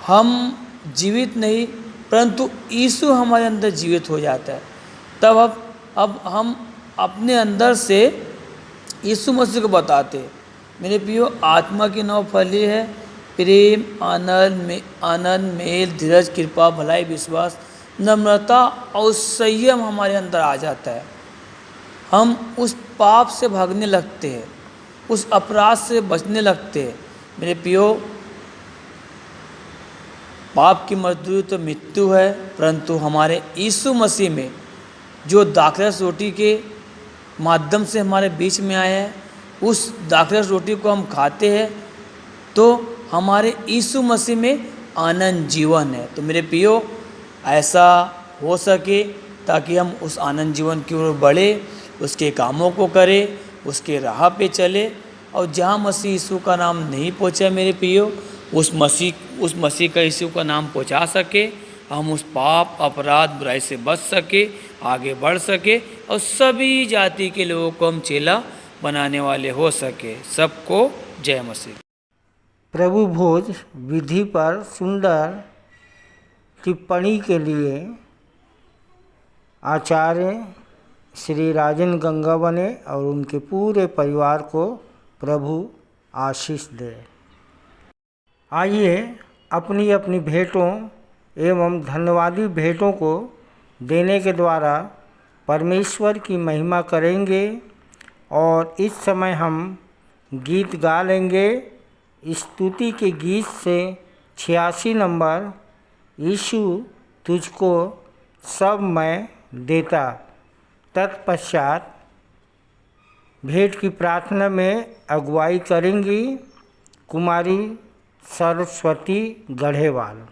हम जीवित नहीं परंतु यीशु हमारे अंदर जीवित हो जाता है। तब अब हम अपने अंदर से यीशु मसीह को बताते हैं। मेरे पियो, आत्मा की 9 फली है, प्रेम, आनंद, मेल, धीरज, कृपा, भलाई, विश्वास, नम्रता और संयम हमारे अंदर आ जाता है। हम उस पाप से भागने लगते हैं, उस अपराध से बचने लगते हैं। मेरे पियो, पाप की मजदूरी तो मृत्यु है, परंतु हमारे यीशु मसीह में जो दाखरस रोटी के माध्यम से हमारे बीच में आया है, उस दाखरस रोटी को हम खाते हैं तो हमारे यीशु मसीह में आनंद जीवन है। तो मेरे पियो, ऐसा हो सके ताकि हम उस आनंद जीवन की ओर बढ़े, उसके कामों को करें, उसके राह पे चले, और जहाँ मसीह यीशु का नाम नहीं पहुँचा मेरे पियो, उस मसीह का यीशु का नाम पहुँचा सके, हम उस पाप, अपराध, बुराई से बच सके, आगे बढ़ सके और सभी जाति के लोगों को हम चेला बनाने वाले हो सके। सबको जय मसीह। प्रभु भोज विधि पर सुंदर टिप्पणी के लिए आचार्य श्री राजन गंगा बने और उनके पूरे परिवार को प्रभु आशीष दे। आइए अपनी अपनी भेंटों एवं धन्यवादी भेंटों को देने के द्वारा परमेश्वर की महिमा करेंगे, और इस समय हम गीत गा लेंगे। स्तुति के गीत से 86 नंबर, यीशु तुझको सब मैं देता। तत्पश्चात भेंट की प्रार्थना में अगुवाई करेंगी कुमारी सरस्वती गढ़ेवाल।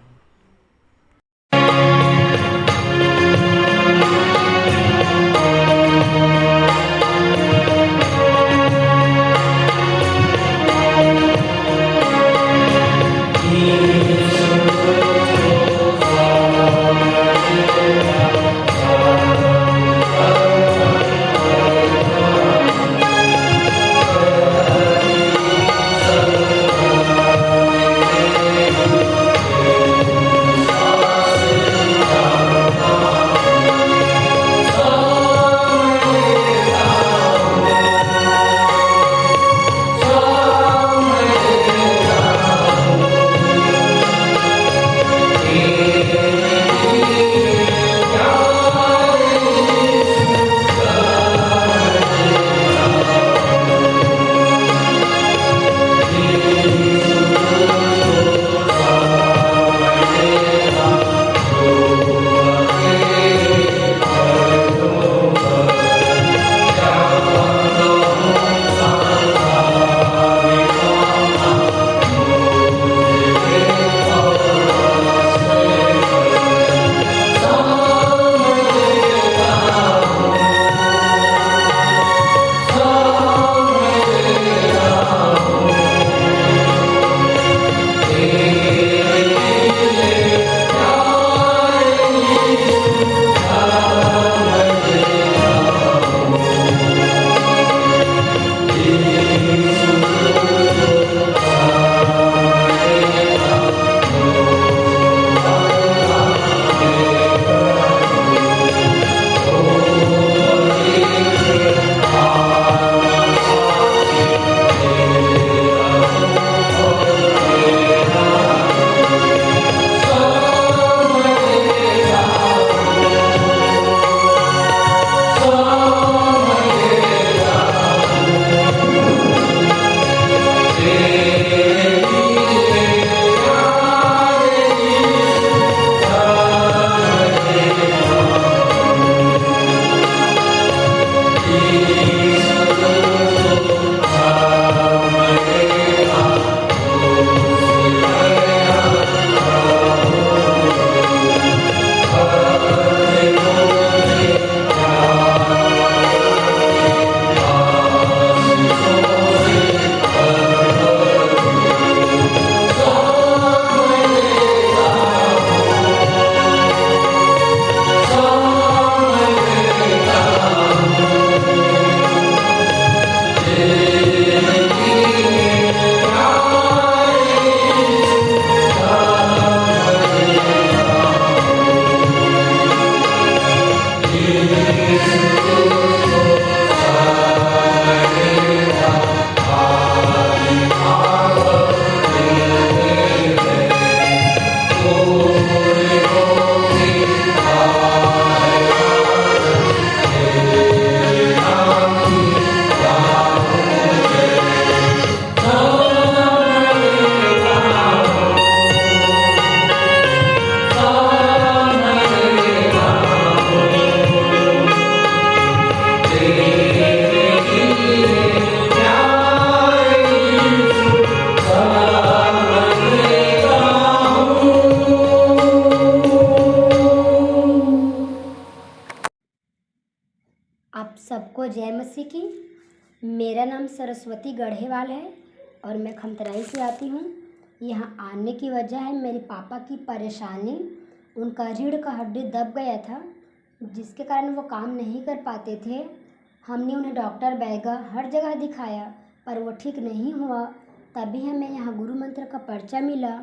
मेरा नाम सरस्वती गढ़ेवाल है और मैं खमतराई से आती हूँ। यहाँ आने की वजह है मेरे पापा की परेशानी। उनका रीढ़ का हड्डी दब गया था, जिसके कारण वो काम नहीं कर पाते थे। हमने उन्हें डॉक्टर बैगा हर जगह दिखाया पर वो ठीक नहीं हुआ। तभी हमें यहाँ गुरु मंत्र का पर्चा मिला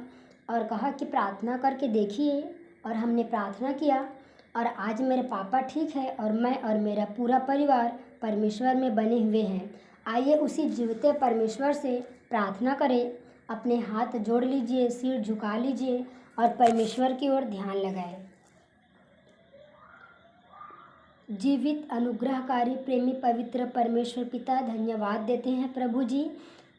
और कहा कि प्रार्थना करके देखिए, और हमने प्रार्थना किया और आज मेरे पापा ठीक है और मैं और मेरा पूरा परिवार परमेश्वर में बने हुए हैं। आइए उसी जीवते परमेश्वर से प्रार्थना करें। अपने हाथ जोड़ लीजिए, सिर झुका लीजिए और परमेश्वर की ओर ध्यान लगाएं। जीवित अनुग्रहकारी प्रेमी पवित्र परमेश्वर पिता, धन्यवाद देते हैं प्रभु जी,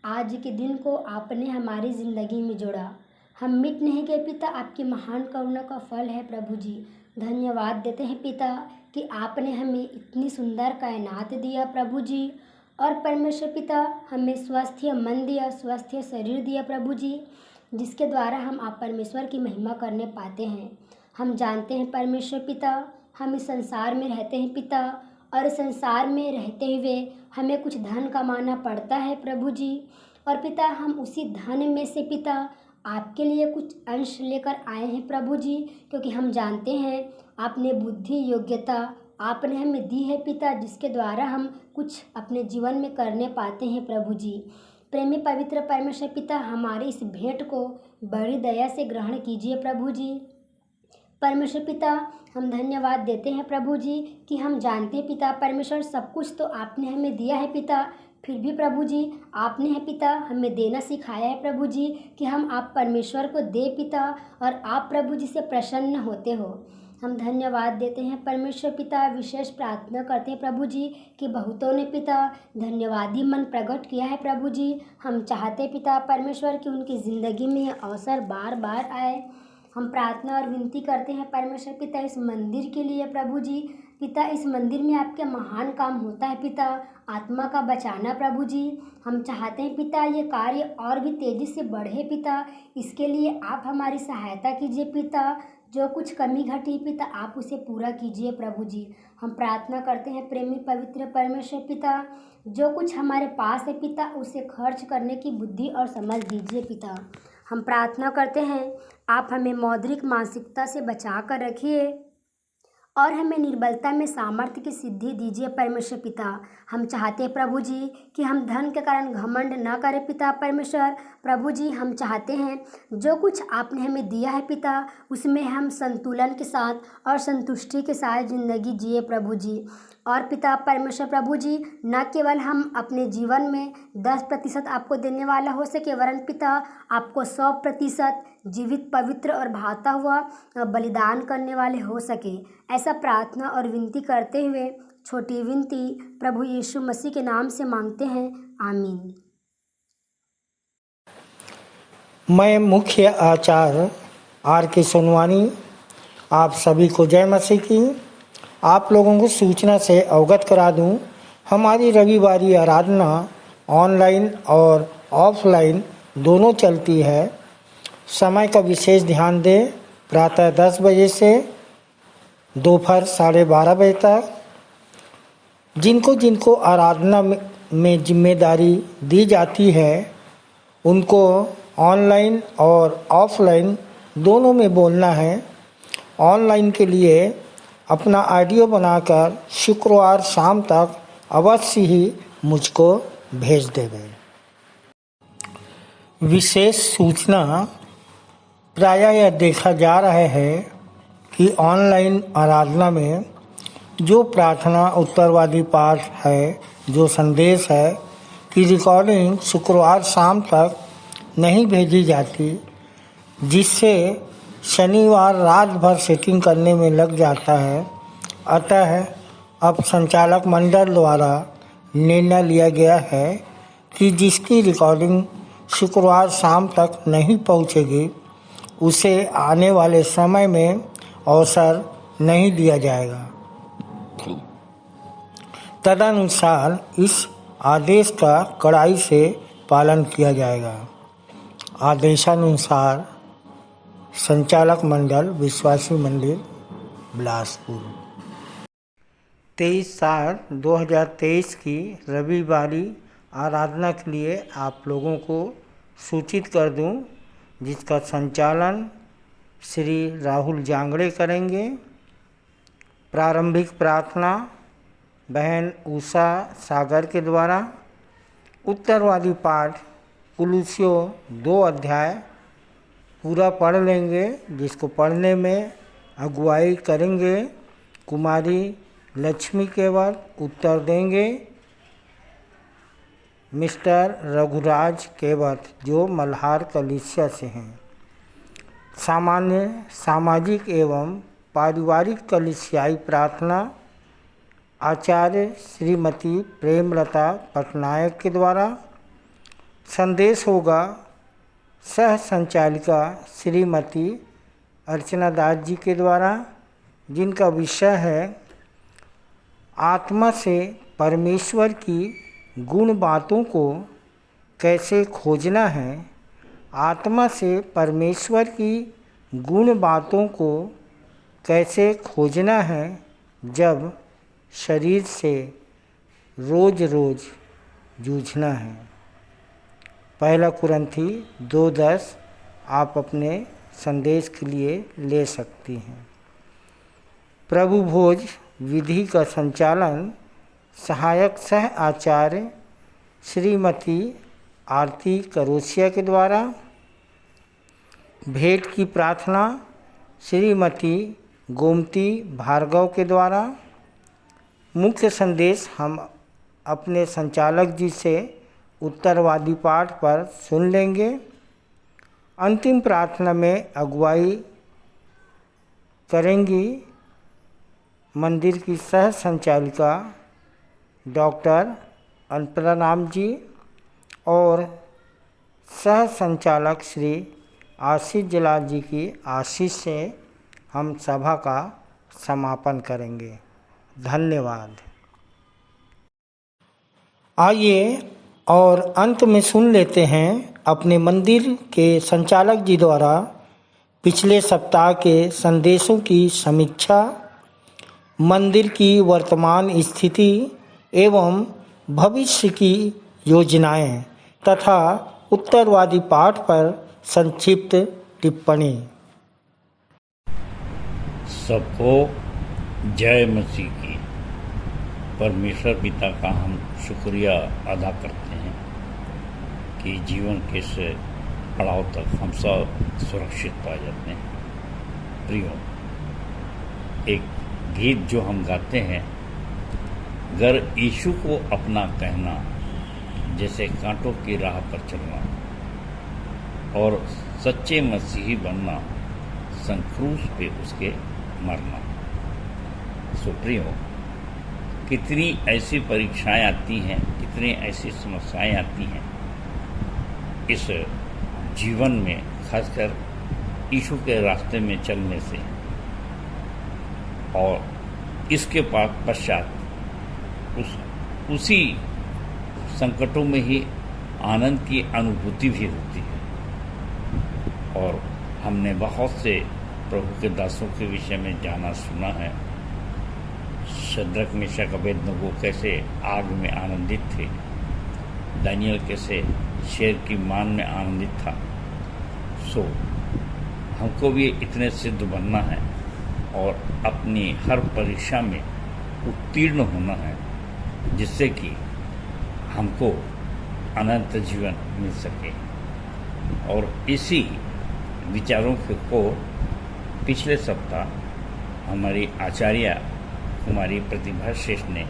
आज के दिन को आपने हमारी ज़िंदगी में जोड़ा। हम मिट नहीं गए पिता, आपकी महान करुणा का फल है प्रभु जी। धन्यवाद देते हैं पिता कि आपने हमें इतनी सुंदर कायनात दिया प्रभु जी, और परमेश्वर पिता हमें स्वस्थ मन दिया, स्वस्थ शरीर दिया प्रभु जी, जिसके द्वारा हम आप परमेश्वर की महिमा करने पाते हैं। हम जानते हैं परमेश्वर पिता, हम इस संसार में रहते हैं पिता, और संसार में रहते हुए हमें कुछ धन कमाना पड़ता है प्रभु जी, और पिता हम उसी धन में से पिता आपके लिए कुछ अंश लेकर आए हैं प्रभु जी, क्योंकि हम जानते हैं आपने बुद्धि योग्यता आपने हमें दी है पिता, जिसके द्वारा हम कुछ अपने जीवन में करने पाते हैं प्रभु जी। प्रेमी पवित्र परमेश्वर पिता, हमारे इस भेंट को बड़ी दया से ग्रहण कीजिए प्रभु जी। परमेश्वर पिता, हम धन्यवाद देते हैं प्रभु जी कि हम जानते हैं पिता परमेश्वर सब कुछ तो आपने हमें दिया है पिता, फिर भी प्रभु जी आपने है पिता हमें देना सिखाया है प्रभु जी कि हम आप परमेश्वर को दे पिता, और आप प्रभु जी से प्रसन्न होते हो। हम धन्यवाद देते हैं परमेश्वर पिता, विशेष प्रार्थना करते हैं प्रभु जी कि बहुतों ने पिता धन्यवादी मन प्रकट किया है प्रभु जी। हम चाहते पिता परमेश्वर कि उनकी ज़िंदगी में यह अवसर बार बार आए। हम प्रार्थना और विनती करते हैं परमेश्वर पिता इस मंदिर के लिए प्रभु जी। पिता इस मंदिर में आपके महान काम होता है पिता, आत्मा का बचाना प्रभु जी। हम चाहते हैं पिता ये कार्य और भी तेज़ी से बढ़े पिता, इसके लिए आप हमारी सहायता कीजिए पिता। जो कुछ कमी घटी पिता आप उसे पूरा कीजिए प्रभु जी। हम प्रार्थना करते हैं प्रेमी पवित्र परमेश्वर पिता, जो कुछ हमारे पास है पिता उसे खर्च करने की बुद्धि और समझ दीजिए पिता। हम प्रार्थना करते हैं आप हमें मौद्रिक मानसिकता से बचा कर रखिए और हमें निर्बलता में सामर्थ्य की सिद्धि दीजिए परमेश्वर पिता। हम चाहते हैं प्रभु जी कि हम धन के कारण घमंड न करें पिता परमेश्वर। प्रभु जी हम चाहते हैं जो कुछ आपने हमें दिया है पिता उसमें हम संतुलन के साथ और संतुष्टि के साथ ज़िंदगी जिए प्रभु जी। और पिता परमेश्वर प्रभु जी न केवल हम अपने जीवन में 10% आपको देने वाला हो सके, वरन पिता आपको 100% जीवित पवित्र और भाता हुआ बलिदान करने वाले हो सके। ऐसा प्रार्थना और विनती करते हुए छोटी विनती प्रभु यीशु मसीह के नाम से मांगते हैं, आमीन। मैं मुख्य आचार्य R.K. सोनवानी आप सभी को जय मसीह की। आप लोगों को सूचना से अवगत करा दूं, हमारी रविवारी आराधना ऑनलाइन और ऑफलाइन दोनों चलती है। समय का विशेष ध्यान दें, प्रातः 10 बजे से दोपहर 12:30 बजे तक। जिनको जिनको आराधना में जिम्मेदारी दी जाती है उनको ऑनलाइन और ऑफलाइन दोनों में बोलना है। ऑनलाइन के लिए अपना ऑडियो बनाकर शुक्रवार शाम तक अवश्य ही मुझको भेज देवे। विशेष सूचना प्रायः यह देखा जा रहा है कि ऑनलाइन आराधना में जो प्रार्थना उत्तरवादी पाठ है, जो संदेश है कि रिकॉर्डिंग शुक्रवार शाम तक नहीं भेजी जाती, जिससे शनिवार रात भर सेटिंग करने में लग जाता है। अतः अब संचालक मंडल द्वारा निर्णय लिया गया है कि जिसकी रिकॉर्डिंग शुक्रवार शाम तक नहीं पहुंचेगी उसे आने वाले समय में अवसर नहीं दिया जाएगा। तदनुसार इस आदेश का कड़ाई से पालन किया जाएगा। आदेशानुसार संचालक मंडल विश्वासी मंदिर बिलासपुर। 23/7/2023 की रविवारी आराधना के लिए आप लोगों को सूचित कर दूं, जिसका संचालन श्री राहुल जांगड़े करेंगे। प्रारंभिक प्रार्थना बहन उषा सागर के द्वारा। उत्तरवादी पाठ कुलुस्सियों 2 अध्याय पूरा पढ़ लेंगे, जिसको पढ़ने में अगुवाई करेंगे कुमारी लक्ष्मी केवट। उत्तर देंगे मिस्टर रघुराज केवट, जो मल्हार कलीसिया से हैं। सामान्य सामाजिक एवं पारिवारिक कलीसियाई प्रार्थना आचार्य श्रीमती प्रेमलता पटनायक के द्वारा। संदेश होगा सह संचालिका श्रीमती अर्चना दास जी के द्वारा, जिनका विषय है आत्मा से परमेश्वर की गुण बातों को कैसे खोजना है। आत्मा से परमेश्वर की गुण बातों को कैसे खोजना है जब शरीर से रोज रोज जूझना है। 1 कुरिन्थी 2:10 आप अपने संदेश के लिए ले सकती हैं। प्रभु भोज विधि का संचालन सहायक सह आचार्य श्रीमती आरती करोसिया के द्वारा। भेंट की प्रार्थना श्रीमती गोमती भार्गव के द्वारा। मुख्य संदेश हम अपने संचालक जी से उत्तरवादी पाठ पर सुन लेंगे। अंतिम प्रार्थना में अगुवाई करेंगी मंदिर की सह संचालिका डॉक्टर अनपरानाम जी और सह संचालक श्री आशीष जलाल जी की आशीष से हम सभा का समापन करेंगे। धन्यवाद। आइए और अंत में सुन लेते हैं अपने मंदिर के संचालक जी द्वारा पिछले सप्ताह के संदेशों की समीक्षा, मंदिर की वर्तमान स्थिति एवं भविष्य की योजनाएं तथा उत्तरवादी पाठ पर संक्षिप्त टिप्पणी। सबको जय मसीह की। परमेश्वर पिता का हम शुक्रिया अदा करते हैं कि जीवन के इस पड़ाव तक हम सब सुरक्षित पा जाते हैं। प्रियो, एक गीत जो हम गाते हैं, गर यीशु को अपना कहना जैसे कांटों की राह पर चलना और सच्चे मसीही बनना, संक्रूस पे उसके मरना। सुप्रियो, कितनी ऐसी परीक्षाएं आती हैं, कितनी ऐसी समस्याएं आती हैं इस जीवन में, खासकर यीशु के रास्ते में चलने से, और इसके पश्चात उसी संकटों में ही आनंद की अनुभूति भी होती है। और हमने बहुत से प्रभु के दासों के विषय में जाना सुना है। शद्रक मेशक अबेदनगो कैसे आग में आनंदित थे, दानियल कैसे शेर की मान में आनंदित था। सो हमको भी इतने सिद्ध बनना है और अपनी हर परीक्षा में उत्तीर्ण होना है, जिससे कि हमको अनंत जीवन मिल सके। और इसी विचारों को पिछले सप्ताह हमारी आचार्य कुमारी प्रतिभा श्रेष्ठ ने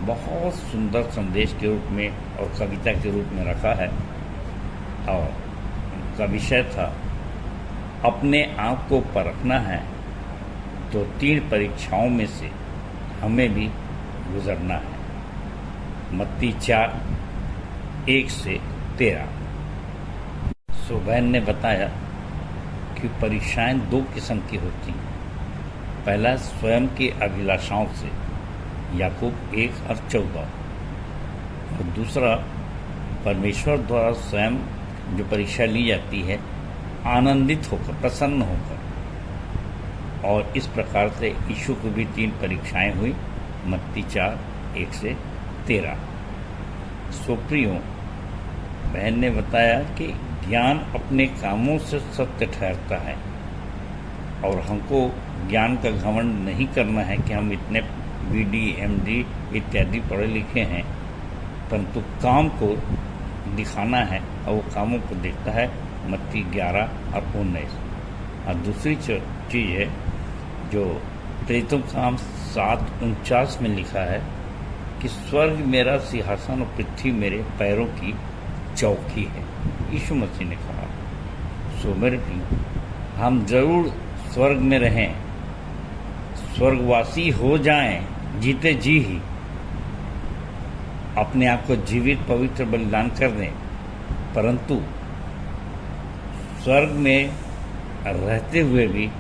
बहुत सुंदर संदेश के रूप में और कविता के रूप में रखा है। और उनका विषय था अपने आप को परखना है तो 3 परीक्षाओं में से हमें भी गुजरना है। मत्ती 4:1-13। सो बहन ने बताया कि परीक्षाएं 2 किस्म की होती हैं। पहला स्वयं की अभिलाषाओं से, याकूब 1:14, और दूसरा परमेश्वर द्वारा स्वयं जो परीक्षा ली जाती है आनंदित होकर, प्रसन्न होकर। और इस प्रकार से यीशु को भी 3 परीक्षाएं हुई मत्ती 4:1-13। सुप्रियो बहन ने बताया कि ज्ञान अपने कामों से सत्य ठहरता है और हमको ज्ञान का घमंड नहीं करना है कि हम इतने BD MD इत्यादि पढ़े लिखे हैं, परंतु काम को दिखाना है और वो कामों को देखता है। मत्ती 11:19। और दूसरी चीज़ है जो प्रेरितों का काम 7:49 में लिखा है कि स्वर्ग मेरा सिंहासन और पृथ्वी मेरे पैरों की चौकी है, यीशु मसीह ने कहा। सो मेरे प्रिय, हम जरूर स्वर्ग में रहें, स्वर्गवासी हो जाएं, जीते जी ही अपने आप को जीवित पवित्र बलिदान कर दें, परंतु स्वर्ग में रहते हुए भी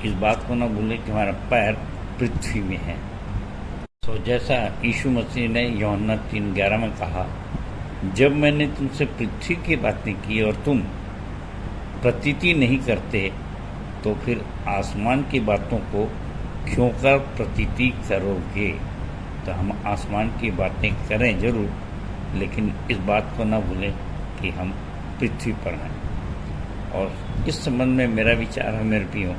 इस बात को न भूलें कि हमारा पैर पृथ्वी में है। तो जैसा यीशु मसीह ने यूहन्ना 3:11 में कहा, जब मैंने तुमसे पृथ्वी की बातें की और तुम प्रतीति नहीं करते, तो फिर आसमान की बातों को क्यों कर प्रतीति करोगे। तो हम आसमान की बातें करें जरूर, लेकिन इस बात को न भूलें कि हम पृथ्वी पर हैं। और इस संबंध में मेरा विचार है मेरे प्रियो,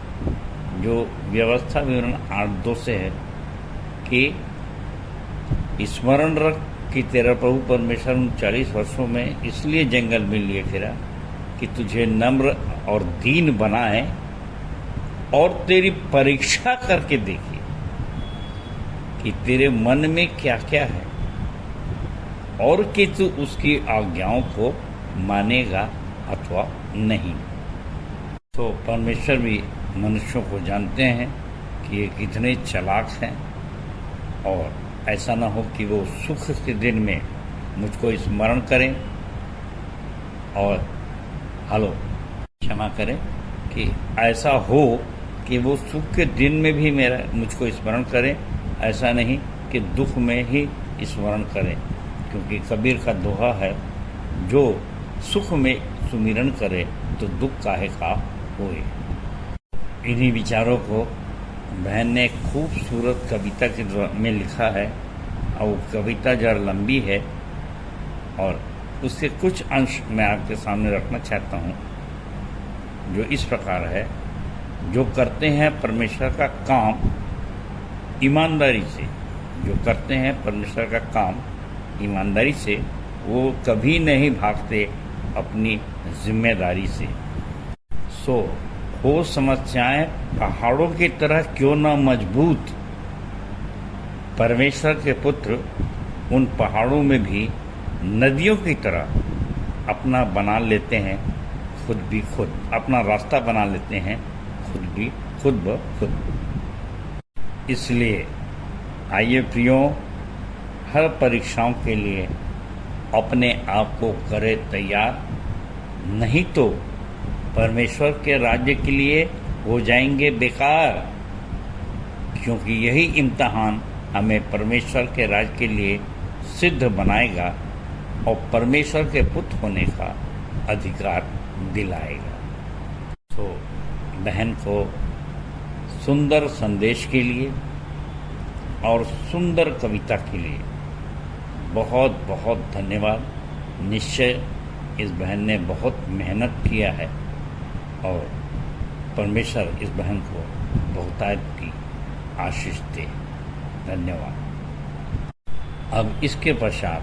जो व्यवस्था विवरण 8:2 से है कि स्मरण रख कि तेरा प्रभु परमेश्वर 39 वर्षों में इसलिए जंगल में लिए फिरा कि तुझे नम्र और दीन बनाए और तेरी परीक्षा करके देखे कि तेरे मन में क्या क्या है और कि तू उसकी आज्ञाओं को मानेगा अथवा नहीं। तो परमेश्वर भी मनुष्यों को जानते हैं कि ये कितने चालाक हैं, और ऐसा ना हो कि वो सुख के दिन में मुझको स्मरण करें और क्षमा करें कि ऐसा हो कि वो सुख के दिन में भी मुझको स्मरण करें, ऐसा नहीं कि दुख में ही स्मरण करें। क्योंकि कबीर का दोहा है, जो सुख में सुमिरन करे तो दुख काहे का होए। इन्हीं विचारों को बहन ने एक खूबसूरत कविता के में लिखा है, और वो कविता जरा लंबी है और उसके कुछ अंश मैं आपके सामने रखना चाहता हूँ, जो इस प्रकार है। जो करते हैं परमेश्वर का काम ईमानदारी से, जो करते हैं परमेश्वर का काम ईमानदारी से, वो कभी नहीं भागते अपनी जिम्मेदारी से। सो हो समस्याएं पहाड़ों की तरह क्यों न मजबूत, परमेश्वर के पुत्र उन पहाड़ों में भी नदियों की तरह अपना बना लेते हैं, खुद अपना रास्ता बना लेते हैं, खुद ब खुद। इसलिए आइए प्रियो, हर परीक्षाओं के लिए अपने आप को करें तैयार, नहीं तो परमेश्वर के राज्य के लिए हो जाएंगे बेकार। क्योंकि यही इम्तिहान हमें परमेश्वर के राज्य के लिए सिद्ध बनाएगा और परमेश्वर के पुत्र होने का अधिकार दिलाएगा। तो बहन को सुंदर संदेश के लिए और सुंदर कविता के लिए बहुत बहुत धन्यवाद। निश्चय इस बहन ने बहुत मेहनत किया है और परमेश्वर इस बहन को बहुतायत की आशीष दे। धन्यवाद। अब इसके पश्चात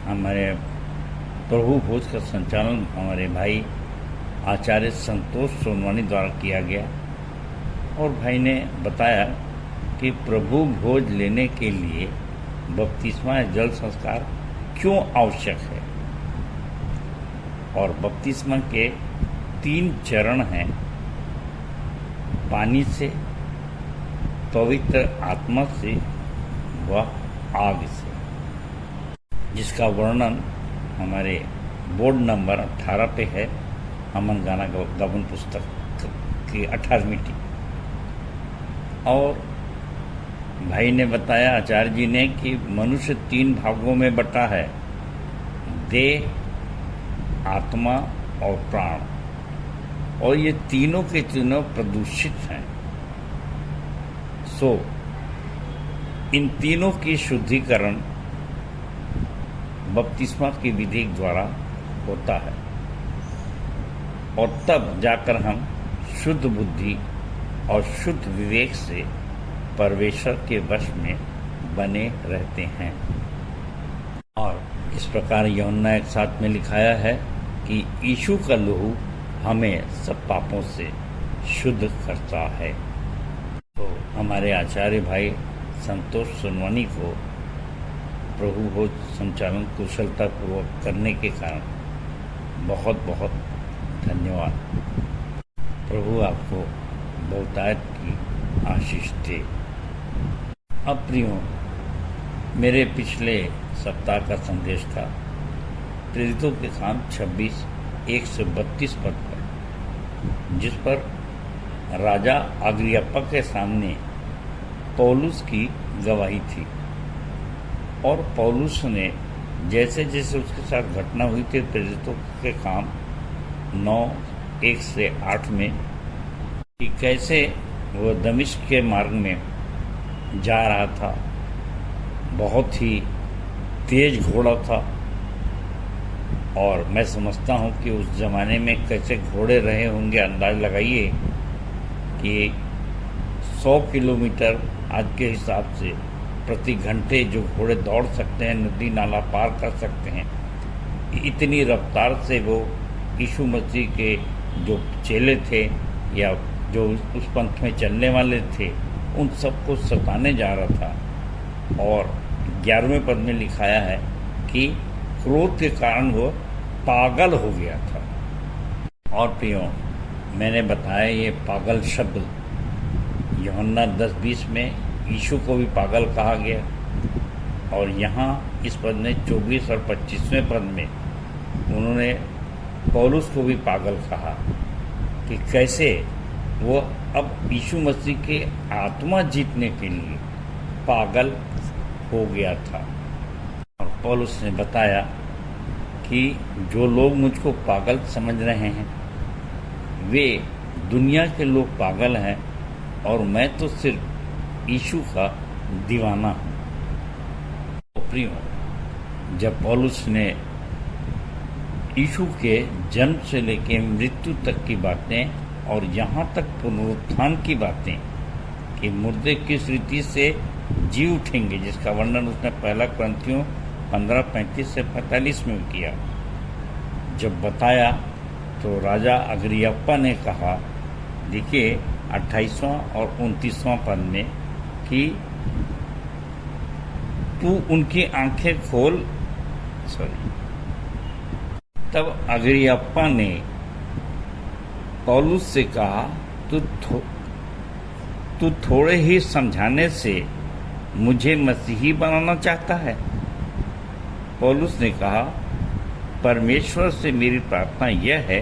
हमारे प्रभु भोज का संचालन हमारे भाई आचार्य संतोष सोनवानी द्वारा किया गया, और भाई ने बताया कि प्रभु भोज लेने के लिए बपतिस्मा या जल संस्कार क्यों आवश्यक है। और बपतिस्मा के 3 चरण हैं, पानी से, पवित्र आत्मा से व आग से, जिसका वर्णन हमारे बोर्ड नंबर 18 पे है, अमन गाना गबन पुस्तक की 18वीं टीम। और भाई ने बताया, आचार्य जी ने, कि मनुष्य 3 भागों में बटा है, देह, आत्मा और प्राण, और ये तीनों के तीनों प्रदूषित हैं। सो इन तीनों की शुद्धिकरण बपतिस्मा की विधि द्वारा होता है और तब जाकर हम शुद्ध बुद्धि और शुद्ध विवेक से परमेश्वर के वश में बने रहते हैं। और इस प्रकार यूहन्ना 1:7 में लिखाया है कि यीशु का लहू हमें सब पापों से शुद्ध करता है। तो हमारे आचार्य भाई संतोष सोनवानी को प्रभु भोज संचालन कुशलतापूर्वक करने के कारण बहुत बहुत धन्यवाद। प्रभु आपको बहुतायत की आशीष दे। अब प्रियो, मेरे पिछले सप्ताह का संदेश था प्रेरितों के काम 26:1-32 पद पर, जिस पर राजा अग्रिप्पा के सामने पौलुस की गवाही थी और पौलुस ने जैसे जैसे उसके साथ घटना हुई थी प्रेरितों के काम 9:1-8 में कि कैसे वह दमिश्क के मार्ग में जा रहा था, बहुत ही तेज घोड़ा था और मैं समझता हूँ कि उस ज़माने में कैसे घोड़े रहे होंगे। अंदाज लगाइए कि 100 किलोमीटर आज के हिसाब से प्रति घंटे जो घोड़े दौड़ सकते हैं, नदी नाला पार कर सकते हैं, इतनी रफ्तार से वो यीशु मसीह के जो चेले थे या जो उस पंथ में चलने वाले थे उन सबको सताने जा रहा था। और 11वें पद में लिखाया है कि क्रोध के कारण वो पागल हो गया था। और प्रियो, मैंने बताया ये पागल शब्द यूहन्ना 10:20 में यीशु को भी पागल कहा गया और यहाँ इस पद में 24 और 25वें पद में उन्होंने पौलुस को भी पागल कहा कि कैसे वो अब यीशु मसीह के आत्मा जीतने के लिए पागल हो गया था। और पौलुस ने बताया कि जो लोग मुझको पागल समझ रहे हैं वे दुनिया के लोग पागल हैं और मैं तो सिर्फ यीशु का दीवाना हूँ। तो प्रियो, जब पौलुस ने यीशु के जन्म से लेकर मृत्यु तक की बातें और यहाँ तक पुनरुत्थान की बातें कि मुर्दे किस रीति से जी उठेंगे, जिसका वर्णन उसने पहला क्रंथियों 15:35-45 में किया, जब बताया तो राजा अग्रिप्पा ने कहा, देखिए 28वां और 29वां पद में कि तू उनकी आंखें खोल। तब अग्रिप्पा ने पौलुस से कहा, तू थोड़े ही समझाने से मुझे मसीही बनाना चाहता है। पौलुस ने कहा, परमेश्वर से मेरी प्रार्थना यह है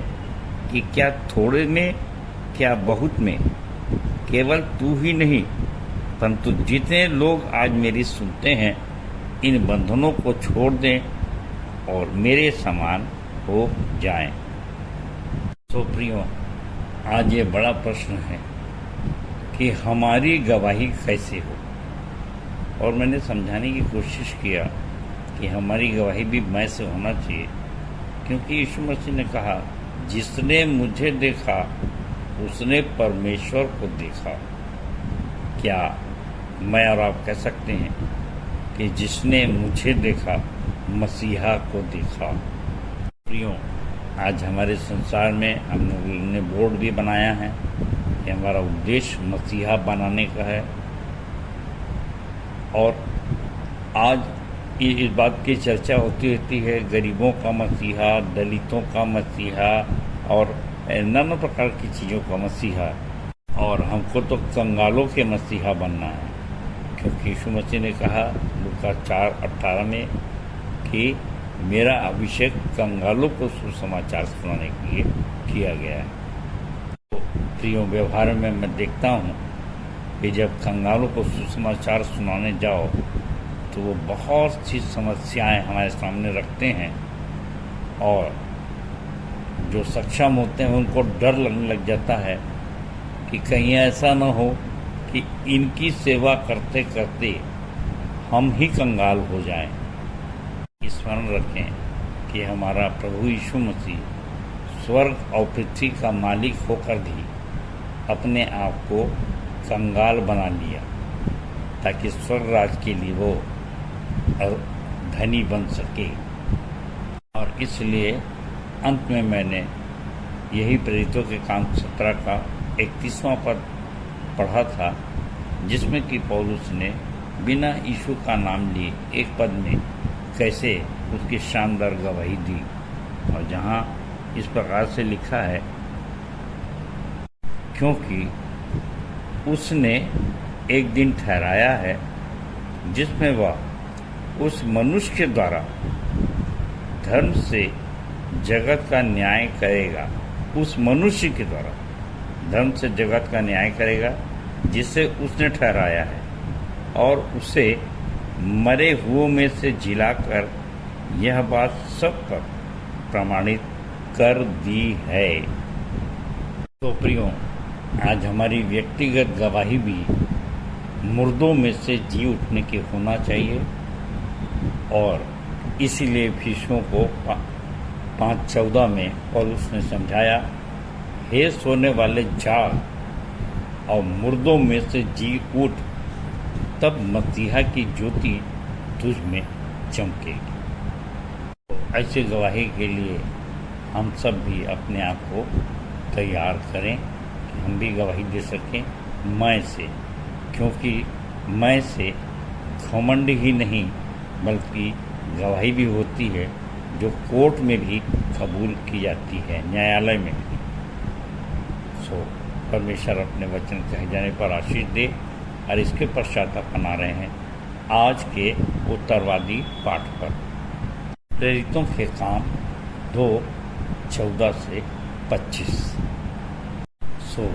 कि क्या थोड़े में क्या बहुत में केवल तू ही नहीं परंतु जितने लोग आज मेरी सुनते हैं इन बंधनों को छोड़ दें और मेरे समान हो जाएं। तो प्रियो, आज ये बड़ा प्रश्न है कि हमारी गवाही कैसे हो, और मैंने समझाने की कोशिश किया कि हमारी गवाही भी मैं से होना चाहिए, क्योंकि यीशु मसीह ने कहा, जिसने मुझे देखा उसने परमेश्वर को देखा। क्या मैं और आप कह सकते हैं कि जिसने मुझे देखा मसीहा को देखा? प्रियो, आज हमारे संसार में हम लोगों ने बोर्ड भी बनाया है कि हमारा उद्देश्य मसीहा बनाने का है, और आज इस बात की चर्चा होती रहती है, गरीबों का मसीहा, दलितों का मसीहा और नाना प्रकार की चीज़ों का मसीहा, और हमको तो कंगालों के मसीहा बनना है, क्योंकि यीशु मसीह ने कहा लूका 4:18 में कि मेरा अभिषेक कंगालों को सुसमाचार सुनाने के लिए किया गया है। तो प्रियो, व्यवहार में मैं देखता हूँ कि जब कंगालों को सुसमाचार सुनाने जाओ तो वो बहुत सी समस्याएं हमारे सामने रखते हैं, और जो सक्षम होते हैं उनको डर लगने लग जाता है कि कहीं ऐसा न हो कि इनकी सेवा करते करते हम ही कंगाल हो जाएं। स्मरण रखें कि हमारा प्रभु यीशु मसीह स्वर्ग और पृथ्वी का मालिक होकर भी अपने आप को कंगाल बना लिया ताकि स्वर्ग राज के लिए वो धनी बन सके। और इसलिए अंत में मैंने यही प्रेरितों के काम 17 का 31वां पद पढ़ा था, जिसमें कि पौलुस ने बिना यीशु का नाम लिए एक पद में कैसे उसकी शानदार गवाही दी, और जहाँ इस प्रकार से लिखा है, क्योंकि उसने एक दिन ठहराया है जिसमें वह उस मनुष्य के द्वारा धर्म से जगत का न्याय करेगा, उस मनुष्य के द्वारा धर्म से जगत का न्याय करेगा जिसे उसने ठहराया है, और उसे मरे हुओं में से जिलाकर यह बात सब पर प्रमाणित कर दी है। तो प्रियो, आज हमारी व्यक्तिगत गवाही भी मुर्दों में से जी उठने की होना चाहिए, और इसीलिए इफिसियों को 5:14 में पौलुस ने समझाया, हे सोने वाले जाग और मुर्दों में से जी उठ, तब मसीहा की ज्योति तुझ में चमकेगी। तो ऐसी गवाही के लिए हम सब भी अपने आप को तैयार करें कि हम भी गवाही दे सकें मैं से, क्योंकि मैं से घमंड ही नहीं बल्कि गवाही भी होती है जो कोर्ट में भी कबूल की जाती है, न्यायालय में भी। सो परमेश्वर अपने वचन कहे जाने पर आशीष दे, और इसके पश्चात अपन आ रहे हैं आज के उत्तरवादी पाठ पर। प्रेरितों के काम 2:14 से 25। सो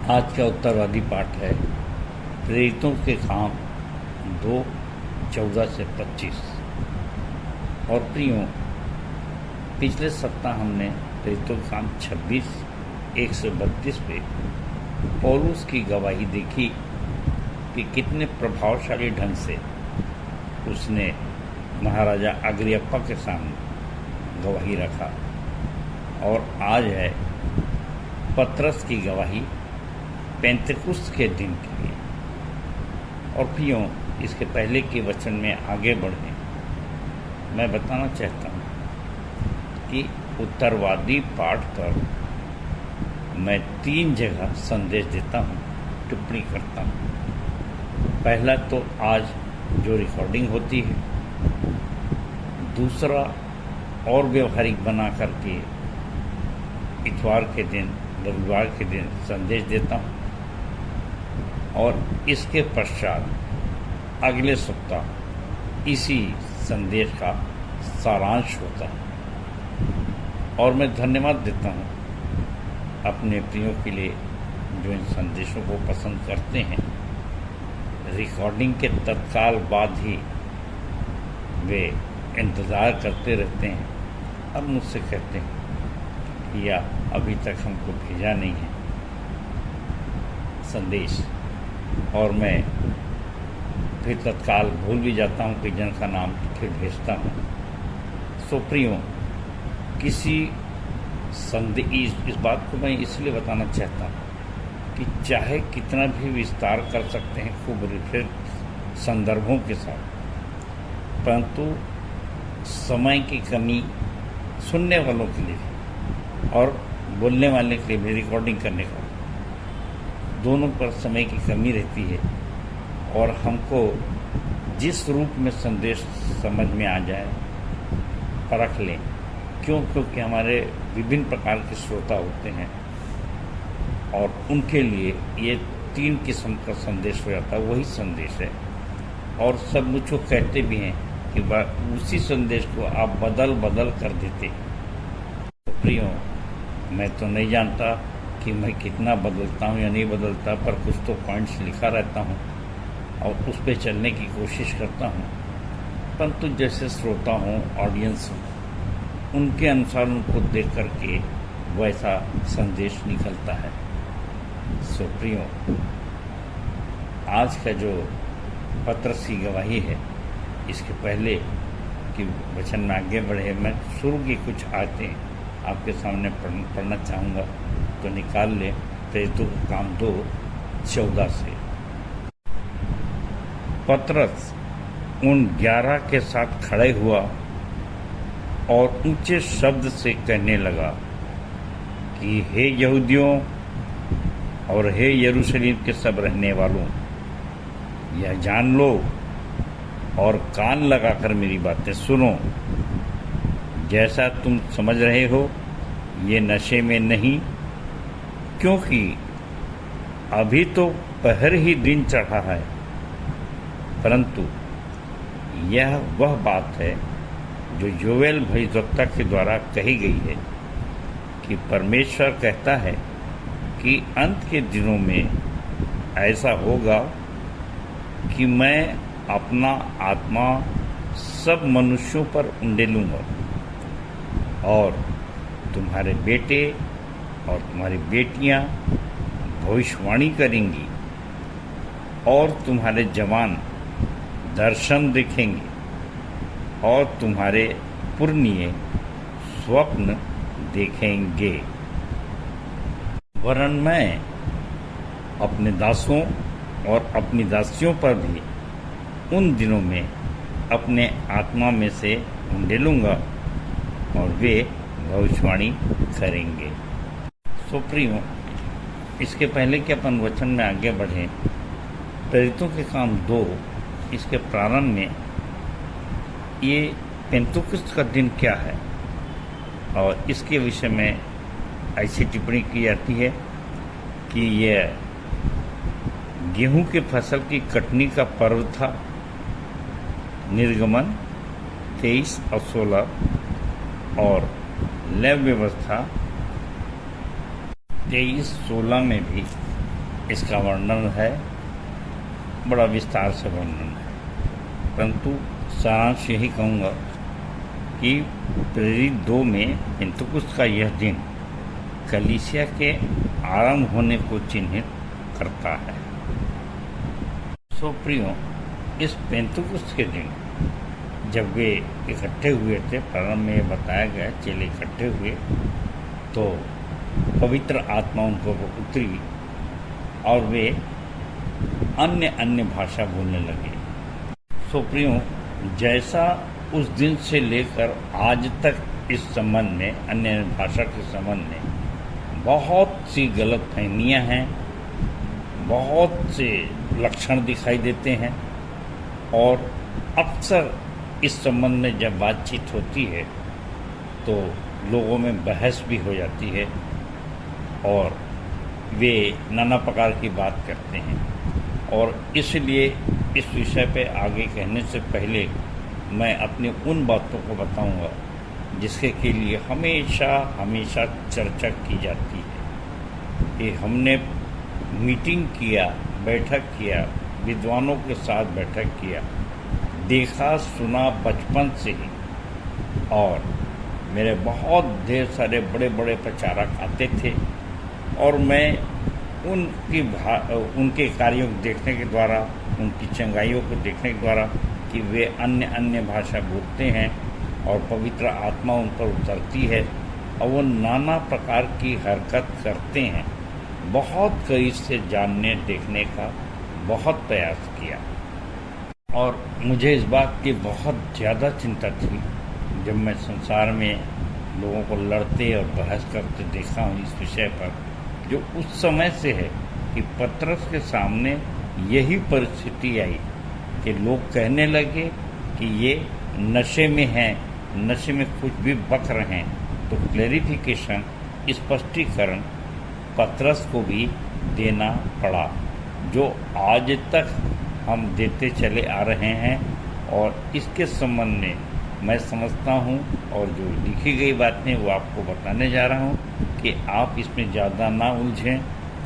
आज का उत्तरवादी पाठ है प्रेरितों के काम 2:14 से 25। और प्रियो, पिछले सप्ताह हमने प्रेरितों के काम 26:1 से 32 पे पौलुस की गवाही देखी कि कितने प्रभावशाली ढंग से उसने महाराजा अग्रिप्पा के सामने गवाही रखा। और आज है पतरस की गवाही पेंतेकुस्त के दिन के लिए। और प्रियो, इसके पहले के वचन में आगे बढ़े, मैं बताना चाहता हूँ कि उत्तरवादी पाठ पर मैं 3 जगह संदेश देता हूँ, टिप्पणी करता हूँ। पहला तो आज जो रिकॉर्डिंग होती है, दूसरा और व्यवहारिक बना करके इतवार के दिन, रविवार के दिन संदेश देता हूँ, और इसके पश्चात अगले सप्ताह इसी संदेश का सारांश होता है। और मैं धन्यवाद देता हूँ अपने प्रियों के लिए जो इन संदेशों को पसंद करते हैं। रिकॉर्डिंग के तत्काल बाद ही वे इंतज़ार करते रहते हैं। अब मुझसे कहते हैं या अभी तक हमको भेजा नहीं है संदेश, और मैं फिर तत्काल भूल भी जाता हूँ कि जन का नाम फिर भेजता हूँ। सो प्रियो, किसी संदेश, इस बात को मैं इसलिए बताना चाहता हूँ कि चाहे कितना भी विस्तार कर सकते हैं खूब रिफ्रेश संदर्भों के साथ, परंतु समय की कमी सुनने वालों के लिए और बोलने वाले के लिए भी, रिकॉर्डिंग करने का दोनों पर समय की कमी रहती है। और हमको जिस रूप में संदेश समझ में आ जाए परख लें, क्योंकि हमारे विभिन्न प्रकार के श्रोता होते हैं, और उनके लिए ये 3 किस्म का संदेश हो जाता है, वही संदेश है। और सब मुझको कहते भी हैं कि उसी संदेश को आप बदल बदल कर देते। तो प्रियो, मैं तो नहीं जानता कि मैं कितना बदलता हूँ या नहीं बदलता, पर कुछ तो पॉइंट्स लिखा रहता हूँ और उस पर चलने की कोशिश करता हूँ। परंतु जैसे श्रोता हूँ, ऑडियंस हूँ, उनके अनुसार उनको देख करके वैसा संदेश निकलता है। सो प्रियो, आज का जो पत्रस की गवाही है। इसके पहले कि वचन में आगे बढ़े, मैं शुरू की कुछ आयतें आपके सामने पढ़ना चाहूँगा, तो निकाल ले। प्रेरितों का काम 2:14 से। पत्रस उन 11 के साथ खड़े हुआ और ऊंचे शब्द से कहने लगा कि हे यहूदियों और हे यरूशलेम के सब रहने वालों, यह जान लो और कान लगाकर मेरी बातें सुनो। जैसा तुम समझ रहे हो, ये नशे में नहीं, क्योंकि अभी तो पहर ही दिन चढ़ा है, परंतु यह वह बात है जो योएल भविष्यवक्ता के द्वारा कही गई है कि परमेश्वर कहता है कि अंत के दिनों में ऐसा होगा कि मैं अपना आत्मा सब मनुष्यों पर उंडेलूँगा और तुम्हारे बेटे और तुम्हारी बेटियां भविष्यवाणी करेंगी और तुम्हारे जवान दर्शन देखेंगे और तुम्हारे पुरनिये स्वप्न देखेंगे। वरन मैं अपने दासों और अपनी दासियों पर भी उन दिनों में अपने आत्मा में से उंडेलूँगा और वे भविष्यवाणी करेंगे। सो प्रियो, इसके पहले कि अपन वचन में आगे बढ़ें, प्रेरितों के काम 2 इसके प्रारंभ में ये पेंतुकुस्त का दिन क्या है और इसके विषय में ऐसी टिप्पणी की जाती है कि यह गेहूं के फसल की कटनी का पर्व था। निर्गमन 23 और 16 और लेव व्यवस्था 23-16 में भी इसका वर्णन है, बड़ा विस्तार से वर्णन है। परंतु सारांश यही कहूँगा कि प्रेरित 2 में पेंतुकुस्त का यह दिन कलीसिया के आरंभ होने को चिन्हित करता है। सो प्रियो, इस पेंतुकुस्त के दिन जब वे इकट्ठे हुए थे, प्रारंभ में बताया गया चेले इकट्ठे हुए तो पवित्र आत्मा उनको उतरी और वे अन्य भाषा बोलने लगे। सो प्रियो, जैसा उस दिन से लेकर आज तक इस संबंध में, अन्य भाषा के संबंध में बहुत सी गलतफहमियां हैं, बहुत से लक्षण दिखाई देते हैं और अक्सर इस संबंध में जब बातचीत होती है तो लोगों में बहस भी हो जाती है और वे नाना प्रकार की बात करते हैं। और इसलिए इस विषय पे आगे कहने से पहले मैं अपनी उन बातों को बताऊंगा जिसके के लिए हमेशा चर्चा की जाती है कि हमने मीटिंग किया, बैठक किया, विद्वानों के साथ बैठक किया, देखा सुना बचपन से ही, और मेरे बहुत ढेर सारे बड़े बड़े प्रचारक आते थे और मैं उनके कार्यों को देखने के द्वारा, उनकी चंगाइयों को देखने के द्वारा कि वे अन्य भाषा बोलते हैं और पवित्र आत्मा उन पर उतरती है और वो नाना प्रकार की हरकत करते हैं, बहुत करीब से जानने देखने का बहुत प्रयास किया। और मुझे इस बात की बहुत ज़्यादा चिंता थी जब मैं संसार में लोगों को लड़ते और बहस करते देखा हूँ इस विषय पर, जो उस समय से है कि पतरस के सामने यही परिस्थिति आई कि लोग कहने लगे कि ये नशे में हैं, नशे में कुछ भी बक रहे हैं। तो क्लैरिफिकेशन, स्पष्टीकरण पतरस को भी देना पड़ा, जो आज तक हम देते चले आ रहे हैं। और इसके संबंध में मैं समझता हूँ और जो लिखी गई बातें वो आपको बताने जा रहा हूँ कि आप इसमें ज़्यादा ना उलझें,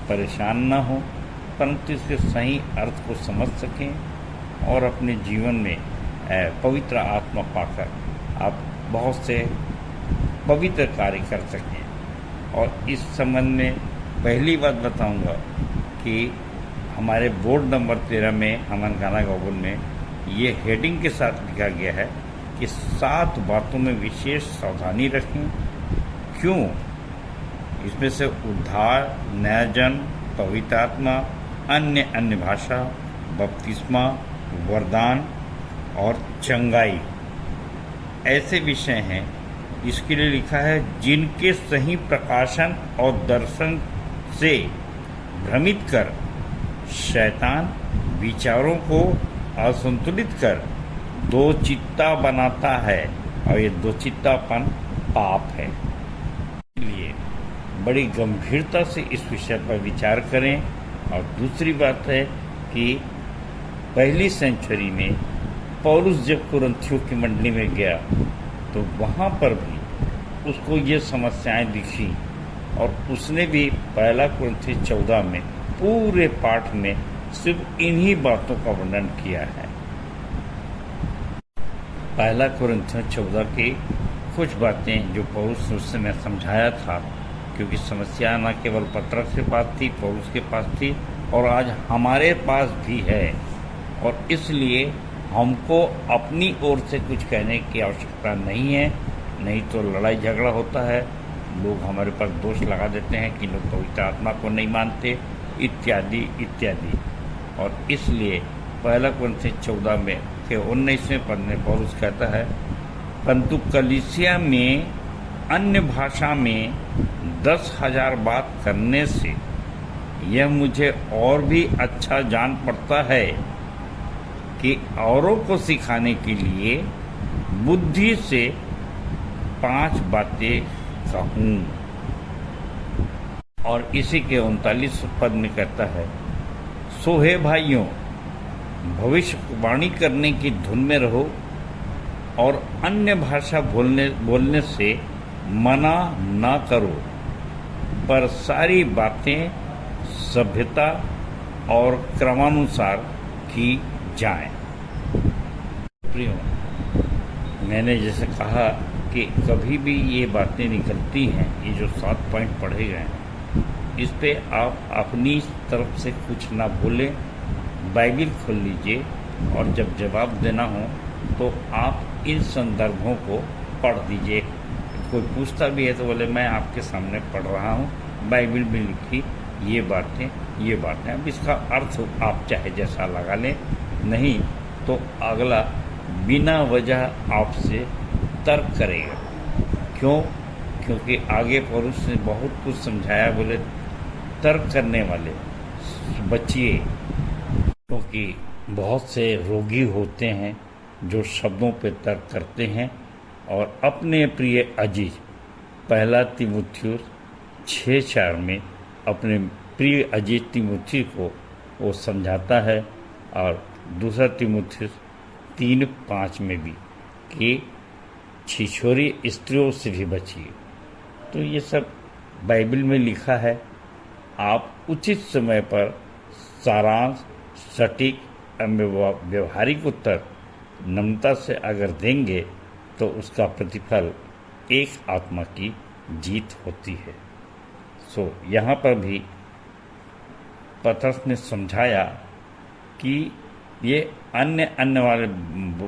परेशान ना हो, परंतु इसके सही अर्थ को समझ सकें और अपने जीवन में पवित्र आत्मा पाकर आप बहुत से पवित्र कार्य कर सकें। और इस संबंध में पहली बात बताऊंगा कि हमारे बोर्ड नंबर 13 में हमन गाना गावन में ये हेडिंग के साथ लिखा गया है कि 7 बातों में विशेष सावधानी रखें। क्यों? इसमें से उद्धार, नया जन्म, पवित्र आत्मा, अन्य भाषा, बपतिस्मा, वरदान और चंगाई ऐसे विषय हैं। इसके लिए लिखा है जिनके सही प्रकाशन और दर्शन से भ्रमित कर शैतान विचारों को असंतुलित कर दो चित्ता बनाता है और ये दो चित्तापन पाप है। इसलिए बड़ी गंभीरता से इस विषय पर विचार करें। और दूसरी बात है कि पहली सेंचुरी में पौलुस जब कुरिन्थियों की मंडली में गया तो वहाँ पर भी उसको ये समस्याएं दिखी और उसने भी पहला कुरिन्थियों 14 में पूरे पाठ में सिर्फ इन्हीं बातों का वर्णन किया है। पहला कुरिन्थियों 14 की कुछ बातें जो पौलुस ने उस समय समझाया था, क्योंकि समस्या न केवल पत्रस के पास थी, पौलुस के पास थी और आज हमारे पास भी है। और इसलिए हमको अपनी ओर से कुछ कहने की आवश्यकता नहीं है, नहीं तो लड़ाई झगड़ा होता है। लोग हमारे पास दोष लगा देते हैं कि लोग पवित्र आत्मा को नहीं मानते इत्यादि इत्यादि। और इसलिए पहला कुरिन्थियों 14 में के 19वें पद में पौलुस कहता है, परंतु कलीसिया में अन्य भाषा में 10,000 बात करने से यह मुझे और भी अच्छा जान पड़ता है कि औरों को सिखाने के लिए बुद्धि से 5 बातें कहूँ। और इसी के 39 पद में कहता है, सो हे भाइयों, भविष्यवाणी करने की धुन में रहो और अन्य भाषा बोलने से मना ना करो, पर सारी बातें सभ्यता और क्रमानुसार की जाएं। प्रियो, मैंने जैसे कहा कि कभी भी ये बातें निकलती हैं, ये जो 7 पॉइंट पढ़े गए हैं, इस पे आप अपनी तरफ से कुछ ना बोलें, बाइबिल खोल लीजिए और जब जवाब देना हो तो आप इन संदर्भों को पढ़ दीजिए। कोई पूछता भी है तो बोले मैं आपके सामने पढ़ रहा हूँ, बाइबिल में लिखी ये बातें। अब इसका अर्थ आप चाहे जैसा लगा लें, नहीं तो अगला बिना वजह आपसे तर्क करेगा। क्यों? क्योंकि आगे पौलुस ने बहुत कुछ समझाया, बोले तर्क करने वाले बचिए, क्योंकि बहुत से रोगी होते हैं जो शब्दों पे तर्क करते हैं। और अपने प्रिय अजीज, पहला तीमुथियुस 6:4 में अपने प्रिय अजीज तीमुथियुस को वो समझाता है, और दूसरा तीमुथियुस 3:5 में भी कि छिछोरी स्त्रियों से भी बचिए। तो ये सब बाइबिल में लिखा है। आप उचित समय पर सारांश, सटीक व्यवहारिक उत्तर नम्रता से अगर देंगे तो उसका प्रतिफल एक आत्मा की जीत होती है। सो यहाँ पर भी पतरस ने समझाया कि ये अन्य वाले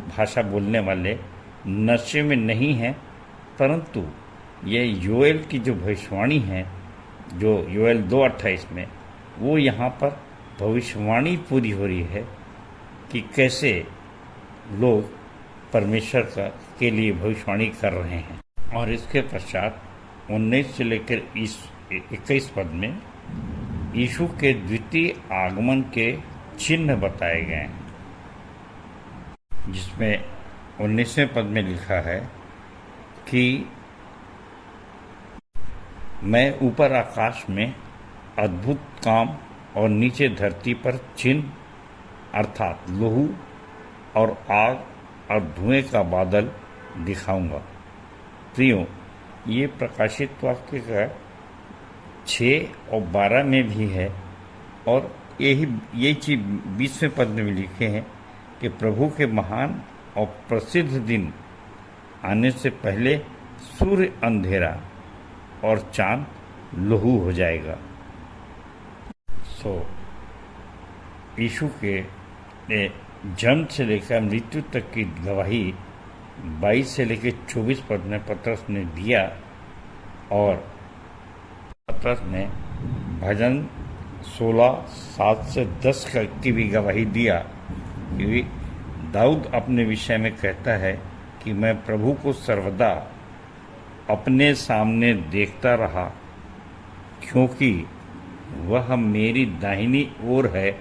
भाषा बोलने वाले नशे में नहीं हैं, परंतु ये योएल की जो भविष्यवाणी है, जो योएल 2:28 में, वो यहाँ पर भविष्यवाणी पूरी हो रही है कि कैसे लोग परमेश्वर के लिए भविष्यवाणी कर रहे हैं। और इसके पश्चात 19 से लेकर 21 पद में यीशु के द्वितीय आगमन के चिन्ह बताए गए हैं, जिसमें 19वें पद में लिखा है कि मैं ऊपर आकाश में अद्भुत काम और नीचे धरती पर चिन्ह अर्थात लहू और आग और धुएं का बादल दिखाऊंगा। प्रियो, ये प्रकाशित वाक्य का 6 और 12 में भी है, और यही चीज 20वें पद में भी लिखे हैं कि प्रभु के महान और प्रसिद्ध दिन आने से पहले सूर्य अंधेरा और चांद लहू हो जाएगा। सो यीशु के जन्म से लेकर मृत्यु तक की गवाही 22 से लेकर 24 पद में पतरस ने दिया, और पतरस ने भजन 16:7 से 10 की भी गवाही दिया कि दाऊद अपने विषय में कहता है कि मैं प्रभु को सर्वदा अपने सामने देखता रहा, क्योंकि वह मेरी दाहिनी ओर है,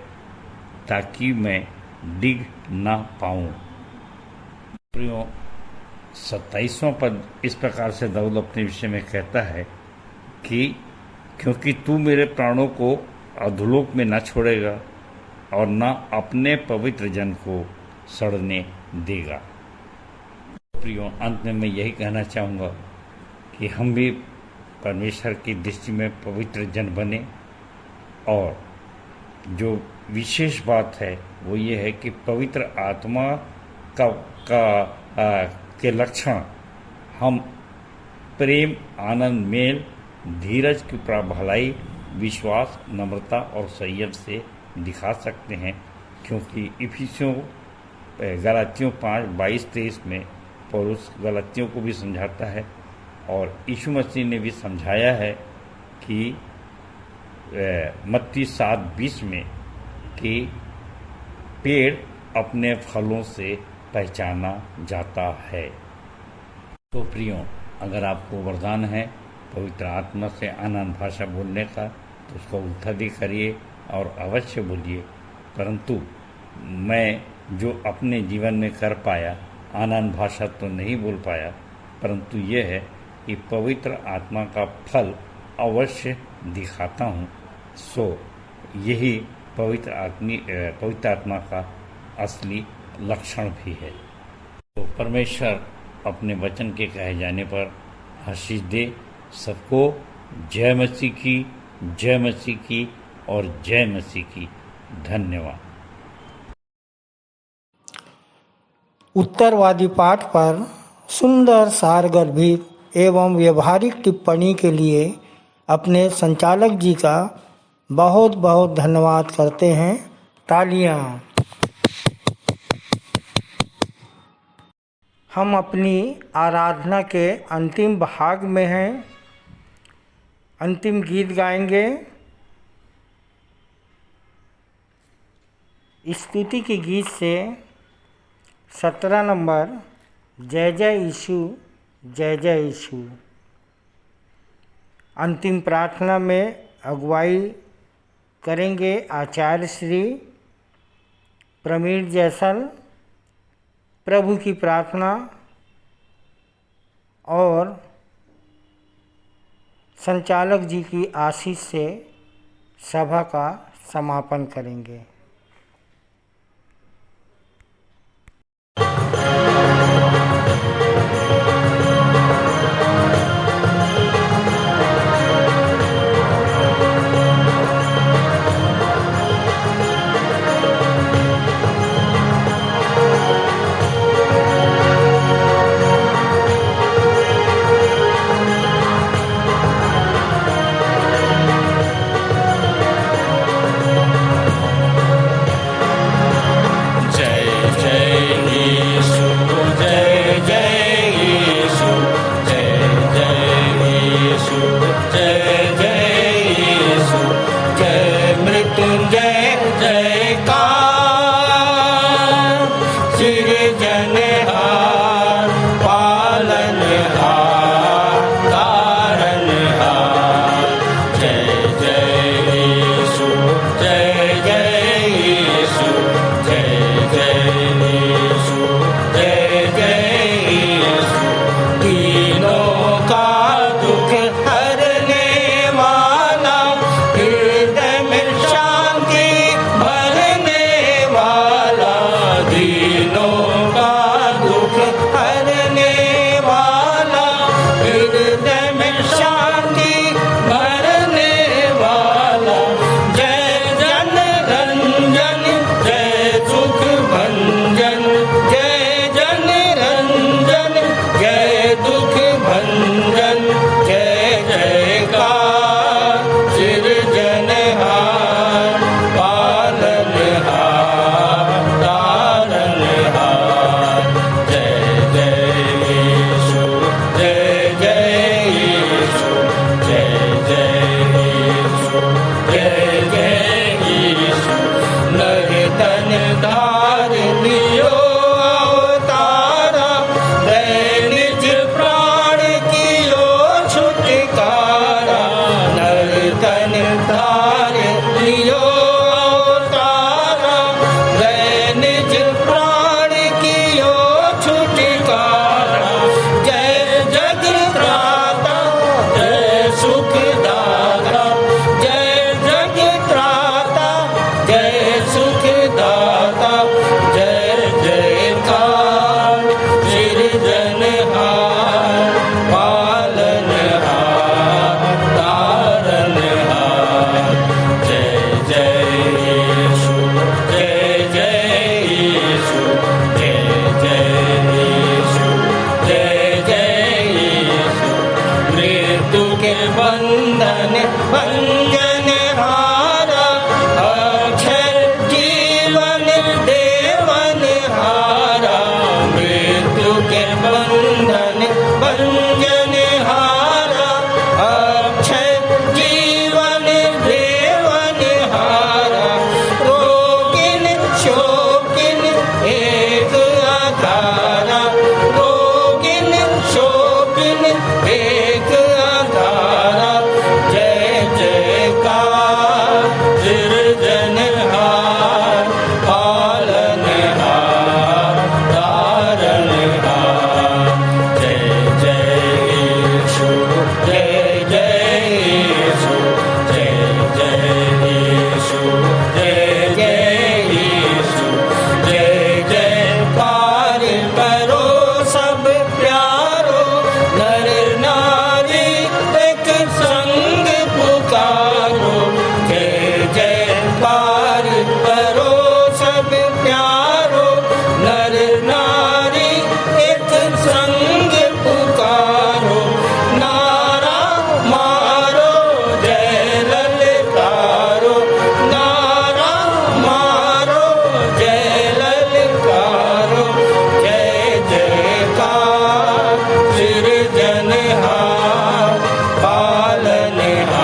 ताकि मैं डिग ना पाऊं। प्रियो, 27वां पद इस प्रकार से दाऊद अपने विषय में कहता है कि क्योंकि तू मेरे प्राणों को अधोलोक में न छोड़ेगा और न अपने पवित्र जन को सड़ने देगा। प्रियो, अंत में मैं यही कहना चाहूँगा कि हम भी परमेश्वर की दृष्टि में पवित्र जन बने, और जो विशेष बात है वो ये है कि पवित्र आत्मा के लक्षण हम प्रेम, आनंद, मेल, धीरज, कृपा, भलाई, विश्वास, नम्रता और संयम से दिखा सकते हैं, क्योंकि इफिसियों गलातियों 5:22-23 में पौलुस गलातियों को भी समझाता है, और यीशु मसीह ने भी समझाया है कि मत्ती 7:20 में कि पेड़ अपने फलों से पहचाना जाता है। तो प्रियो, अगर आपको वरदान है पवित्र आत्मा से अनन्य भाषा बोलने का, तो उसका उल्टा भी करिए और अवश्य बोलिए। परंतु मैं जो अपने जीवन में कर पाया, अनन्य भाषा तो नहीं बोल पाया, परंतु ये है कि पवित्र आत्मा का फल अवश्य दिखाता हूँ। सो यही पवित्र आत्मा का असली लक्षण भी है। तो परमेश्वर अपने वचन के कहे जाने पर आशीष दे सबको। जय मसीह की, जय मसीह की और जय मसीह की। धन्यवाद। उत्तरवादी पाठ पर सुंदर सारगर्भित एवं व्यवहारिक टिप्पणी के लिए अपने संचालक जी का बहुत बहुत धन्यवाद करते हैं। तालियां। हम अपनी आराधना के अंतिम भाग में हैं। अंतिम गीत गाएंगे। स्तुति के गीत से 17 नंबर जय जय यीशु, जय जय यीशु। अंतिम प्रार्थना में अगुवाई करेंगे आचार्य श्री प्रवीण जैसल। प्रभु की प्रार्थना और संचालक जी की आशीष से सभा का समापन करेंगे। तीनों का दुख हरने बंधन भंजन हारा, अक्षर जीवन देवन हारा, मृत्यु के बंधन भंजन हारा, अक्षर जीवन देवन हारा, रोगिन शोकिन एक आधारा, रोगिन शोकिन एक आधारा, जय जयकार सृजनहार, पालनहार, तारणहार, जय जय यीशु, जय जय यीशु, जय जय यीशु, जय जय यीशु, जय जयकार करो सब प्यारो, नर नारी एक संग पुकारो, जय जयकार करो सब प्यारो, नर नारी एक संग पुकारो, नारा मारो जय ललकारो, नारा मारो जय ललकारो, जय जयकार सृजनहार, पालनहार,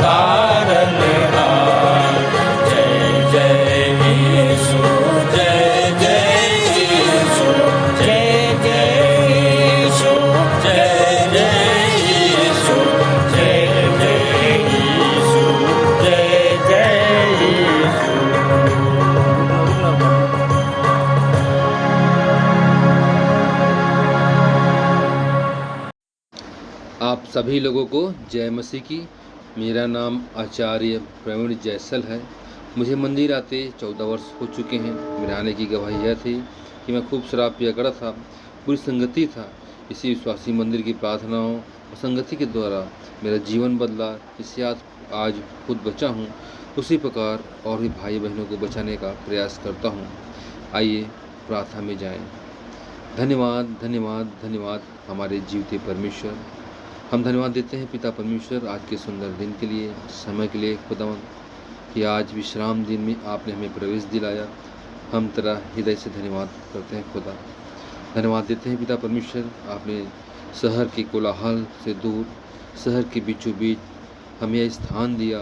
तारणहार, जय जय यीशु, जय जय यीशु, जय जय यीशु, जय जय यीशु, जय जय यीशु, जय जय यीशु। आप सभी लोगों को जय मसीह की। मेरा नाम आचार्य प्रवीण जैसल है। मुझे मंदिर आते 14 वर्ष हो चुके हैं। मेरे आने की गवाही यह थी कि मैं खूब शराब पिया करता था, बुरी संगति था। इसी विश्वासी मंदिर की प्रार्थनाओं और संगति के द्वारा मेरा जीवन बदला, इससे आज खुद बचा हूँ। उसी प्रकार और भी भाई बहनों को बचाने का प्रयास करता हूँ। आइए प्रार्थना में जाएं। धन्यवाद धन्यवाद धन्यवाद हमारे जीवते परमेश्वर। हम धन्यवाद देते हैं पिता परमेश्वर आज के सुंदर दिन के लिए, समय के लिए खुदावन, कि आज विश्राम दिन में आपने हमें प्रवेश दिलाया। हम तेरा हृदय से धन्यवाद करते हैं खुदा। धन्यवाद देते हैं पिता परमेश्वर, आपने शहर के कोलाहल से दूर, शहर के बीचों बीच हमें यह स्थान दिया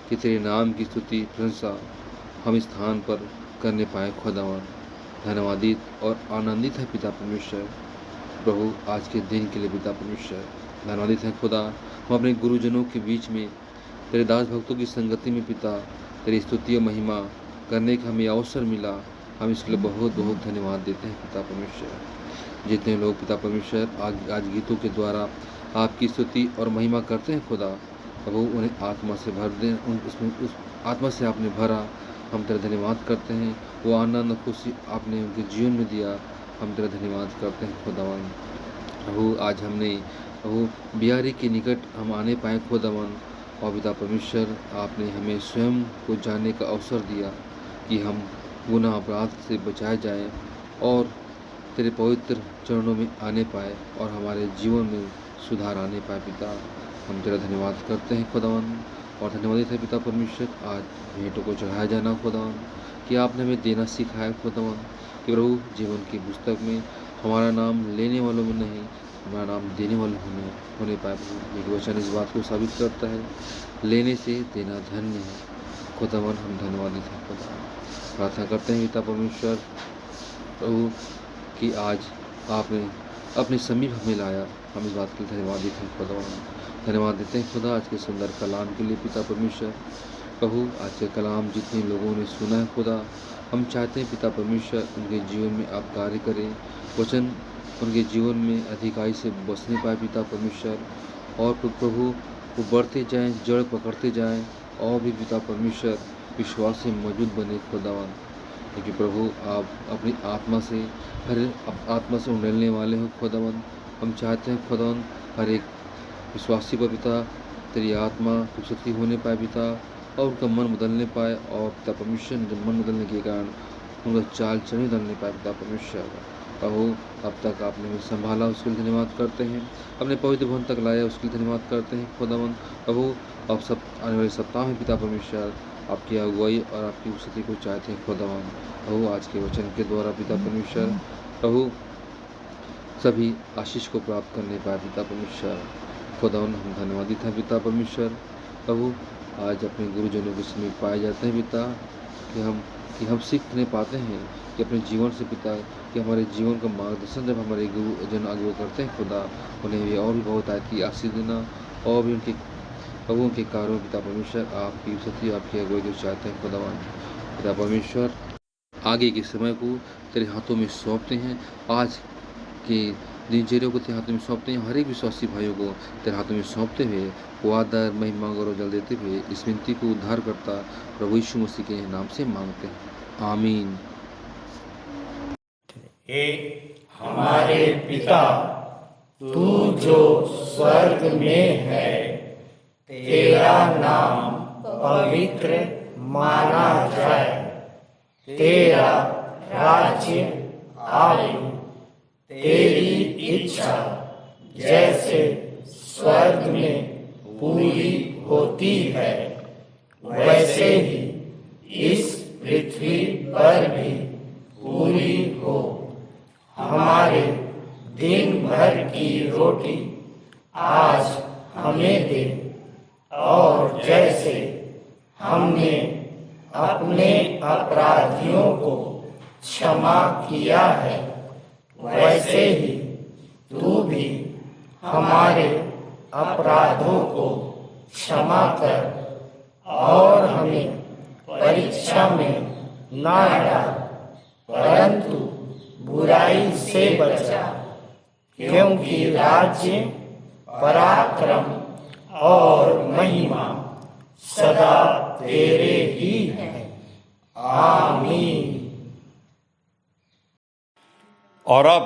कि तेरे नाम की स्तुति प्रशंसा हम स्थान पर करने पाए खुदावन। धन्यवादित और आनंदित है पिता परमेश्वर प्रभु आज के दिन के लिए। पिता परमेश्वर धन्यवादित है खुदा, हम अपने गुरुजनों के बीच में तेरे दास भक्तों की संगति में पिता तेरी स्तुति और महिमा करने का हमें अवसर मिला। हम इसके लिए बहुत बहुत धन्यवाद देते हैं पिता परमेश्वर। जितने लोग पिता परमेश्वर आज गीतों के द्वारा आपकी स्तुति और महिमा करते हैं खुदा, प्रभु उन्हें आत्मा से भर दें, उस आत्मा से आपने भरा। हम तेरा धन्यवाद करते हैं, वो आनंद और खुशी आपने उनके जीवन में दिया। हम तेरा धन्यवाद करते हैं खुदावन। प्रभु आज हमने प्रभु बिहारी के निकट हम आने पाए खुदावन, और पिता परमेश्वर आपने हमें स्वयं को जानने का अवसर दिया कि हम गुनाह अपराध से बचाए जाएं और तेरे पवित्र चरणों में आने पाए और हमारे जीवन में सुधार आने पाए। पिता हम तेरा धन्यवाद करते हैं खुदावन, और धन्यवादित है पिता परमेश्वर आज भेंटों को चढ़ाया जाना खुदावन, कि आपने हमें देना सिखाया खुदावन, कि प्रभु जीवन की पुस्तक में हमारा नाम लेने वालों में नहीं, हमारा नाम देने वाले होने पाए। प्रभु एक वचन इस बात को साबित करता है, लेने से देना धन्य है खुदावन। हम धन्यवादित हैं खुदा। प्रार्थना करते हैं पिता परमेश्वर प्रभु कि आज आपने अपने समीप हमें लाया। हम इस बात के लिए धन्यवादित हैं खुदावन। धन्यवाद देते हैं खुदा आज के सुंदर कलाम के लिए पिता परमेश्वर प्रभु। आज के कलाम जितने लोगों ने सुना है खुदा, हम चाहते हैं पिता परमेश्वर उनके जीवन में आप कार्य करें, वचन उनके जीवन में अधिकाई से बसने पाए पिता परमेश्वर, और प्रभु वो बढ़ते जाएं, जड़ पकड़ते जाएं, और भी पिता परमेश्वर विश्वास से मजबूत बने खुदावन। क्योंकि प्रभु आप अपनी आत्मा से हर आत्मा से उंडेलने वाले हो खुदावन। हम चाहते हैं खुदावन हर एक विश्वासी पर पिता तेरी आत्मा की शक्ति होने पाए पिता, और उनका मन बदलने पाए, और पिता परमेश्वर जब मन बदलने के कारण उनका चाल चलन बदलने पाए पिता परमेश्वर। प्रभु अब तक आपने हमें संभाला, उसके लिए धन्यवाद करते हैं। अपने पवित्र भवन तक लाया, उसके लिए धन्यवाद करते हैं खुदावन। प्रभु अब सब आने वाले सप्ताह में पिता परमेश्वर आपकी अगुवाई और आपकी उपस्थिति को चाहते हैं खुदावन। प्रभु आज के वचन के द्वारा पिता परमेश्वर प्रभु सभी आशीष को प्राप्त करने पाए पिता परमेश्वर खुदावन। हम धन्यवादित हैं पिता परमेश्वर। प्रभु आज अपने गुरुजनों के समीप पाए जाते हैं पिता कि हम सीखने पाते हैं कि अपने जीवन से पिता कि हमारे जीवन का मार्गदर्शन जब हमारे गुरुजन आगे करते हैं खुदा, उन्हें भी और भी बहुत आयती आशीष देना और भी उनके प्रभु उनके कार्यों पिता परमेश्वर आपकी उपस्थिति आपकी अगुवाई को चाहते हैं खुदावन। पिता परमेश्वर आगे के समय को तेरे हाथों में सौंपते हैं, आज के दिनचर्या को तेरे हाथों में सौंपते हैं, हर एक विश्वासी भाइयों को तेरे हाथों में सौंपते हुए वो आदर महिमा गौरव जल देते हुए इस विनती को उद्धार करता प्रभु यीशु मसीह के नाम से मांगते हैं, आमीन। हे हमारे पिता, तू जो स्वर्ग में है, तेरा नाम पवित्र माना जाए, तेरा राज्य आए, तेरी इच्छा जैसे स्वर्ग में पूरी होती है वैसे ही इस पृथ्वी पर भी पूरी हो। हमारे दिन भर की रोटी आज हमें दे, और जैसे हमने अपने अपराधियों को क्षमा किया है वैसे ही तू भी हमारे अपराधों को क्षमा कर, और हमें परीक्षा में ना डाल परंतु बुराई से बचा, क्योंकि राज्य, पराक्रम और महिमा सदा तेरे ही हैं, आमीन। और अब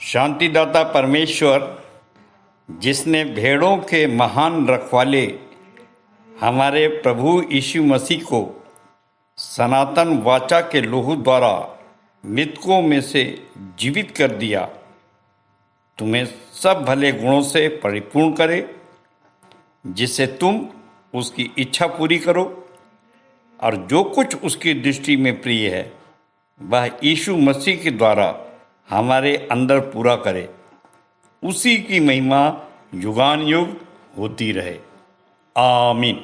शांतिदाता परमेश्वर, जिसने भेड़ों के महान रखवाले हमारे प्रभु यीशु मसीह को सनातन वाचा के लोहू द्वारा मृतकों में से जीवित कर दिया, तुम्हें सब भले गुणों से परिपूर्ण करे, जिससे तुम उसकी इच्छा पूरी करो और जो कुछ उसकी दृष्टि में प्रिय है वह यीशु मसीह के द्वारा हमारे अंदर पूरा करे। उसी की महिमा युगान युग होती रहे, आमीन।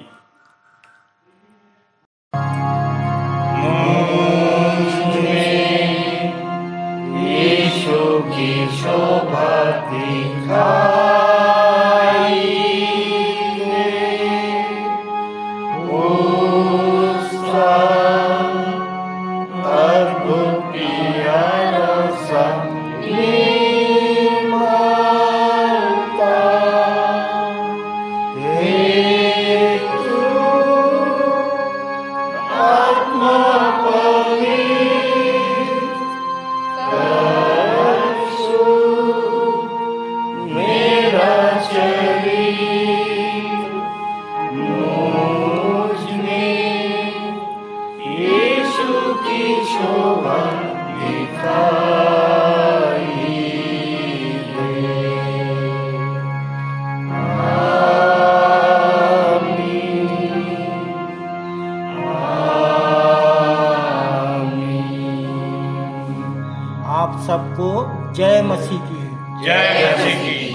यीशु की शोभा दिखाई, उसका अद्भुत प्यारा आप सबको जय मसीह की। जय मसीह की।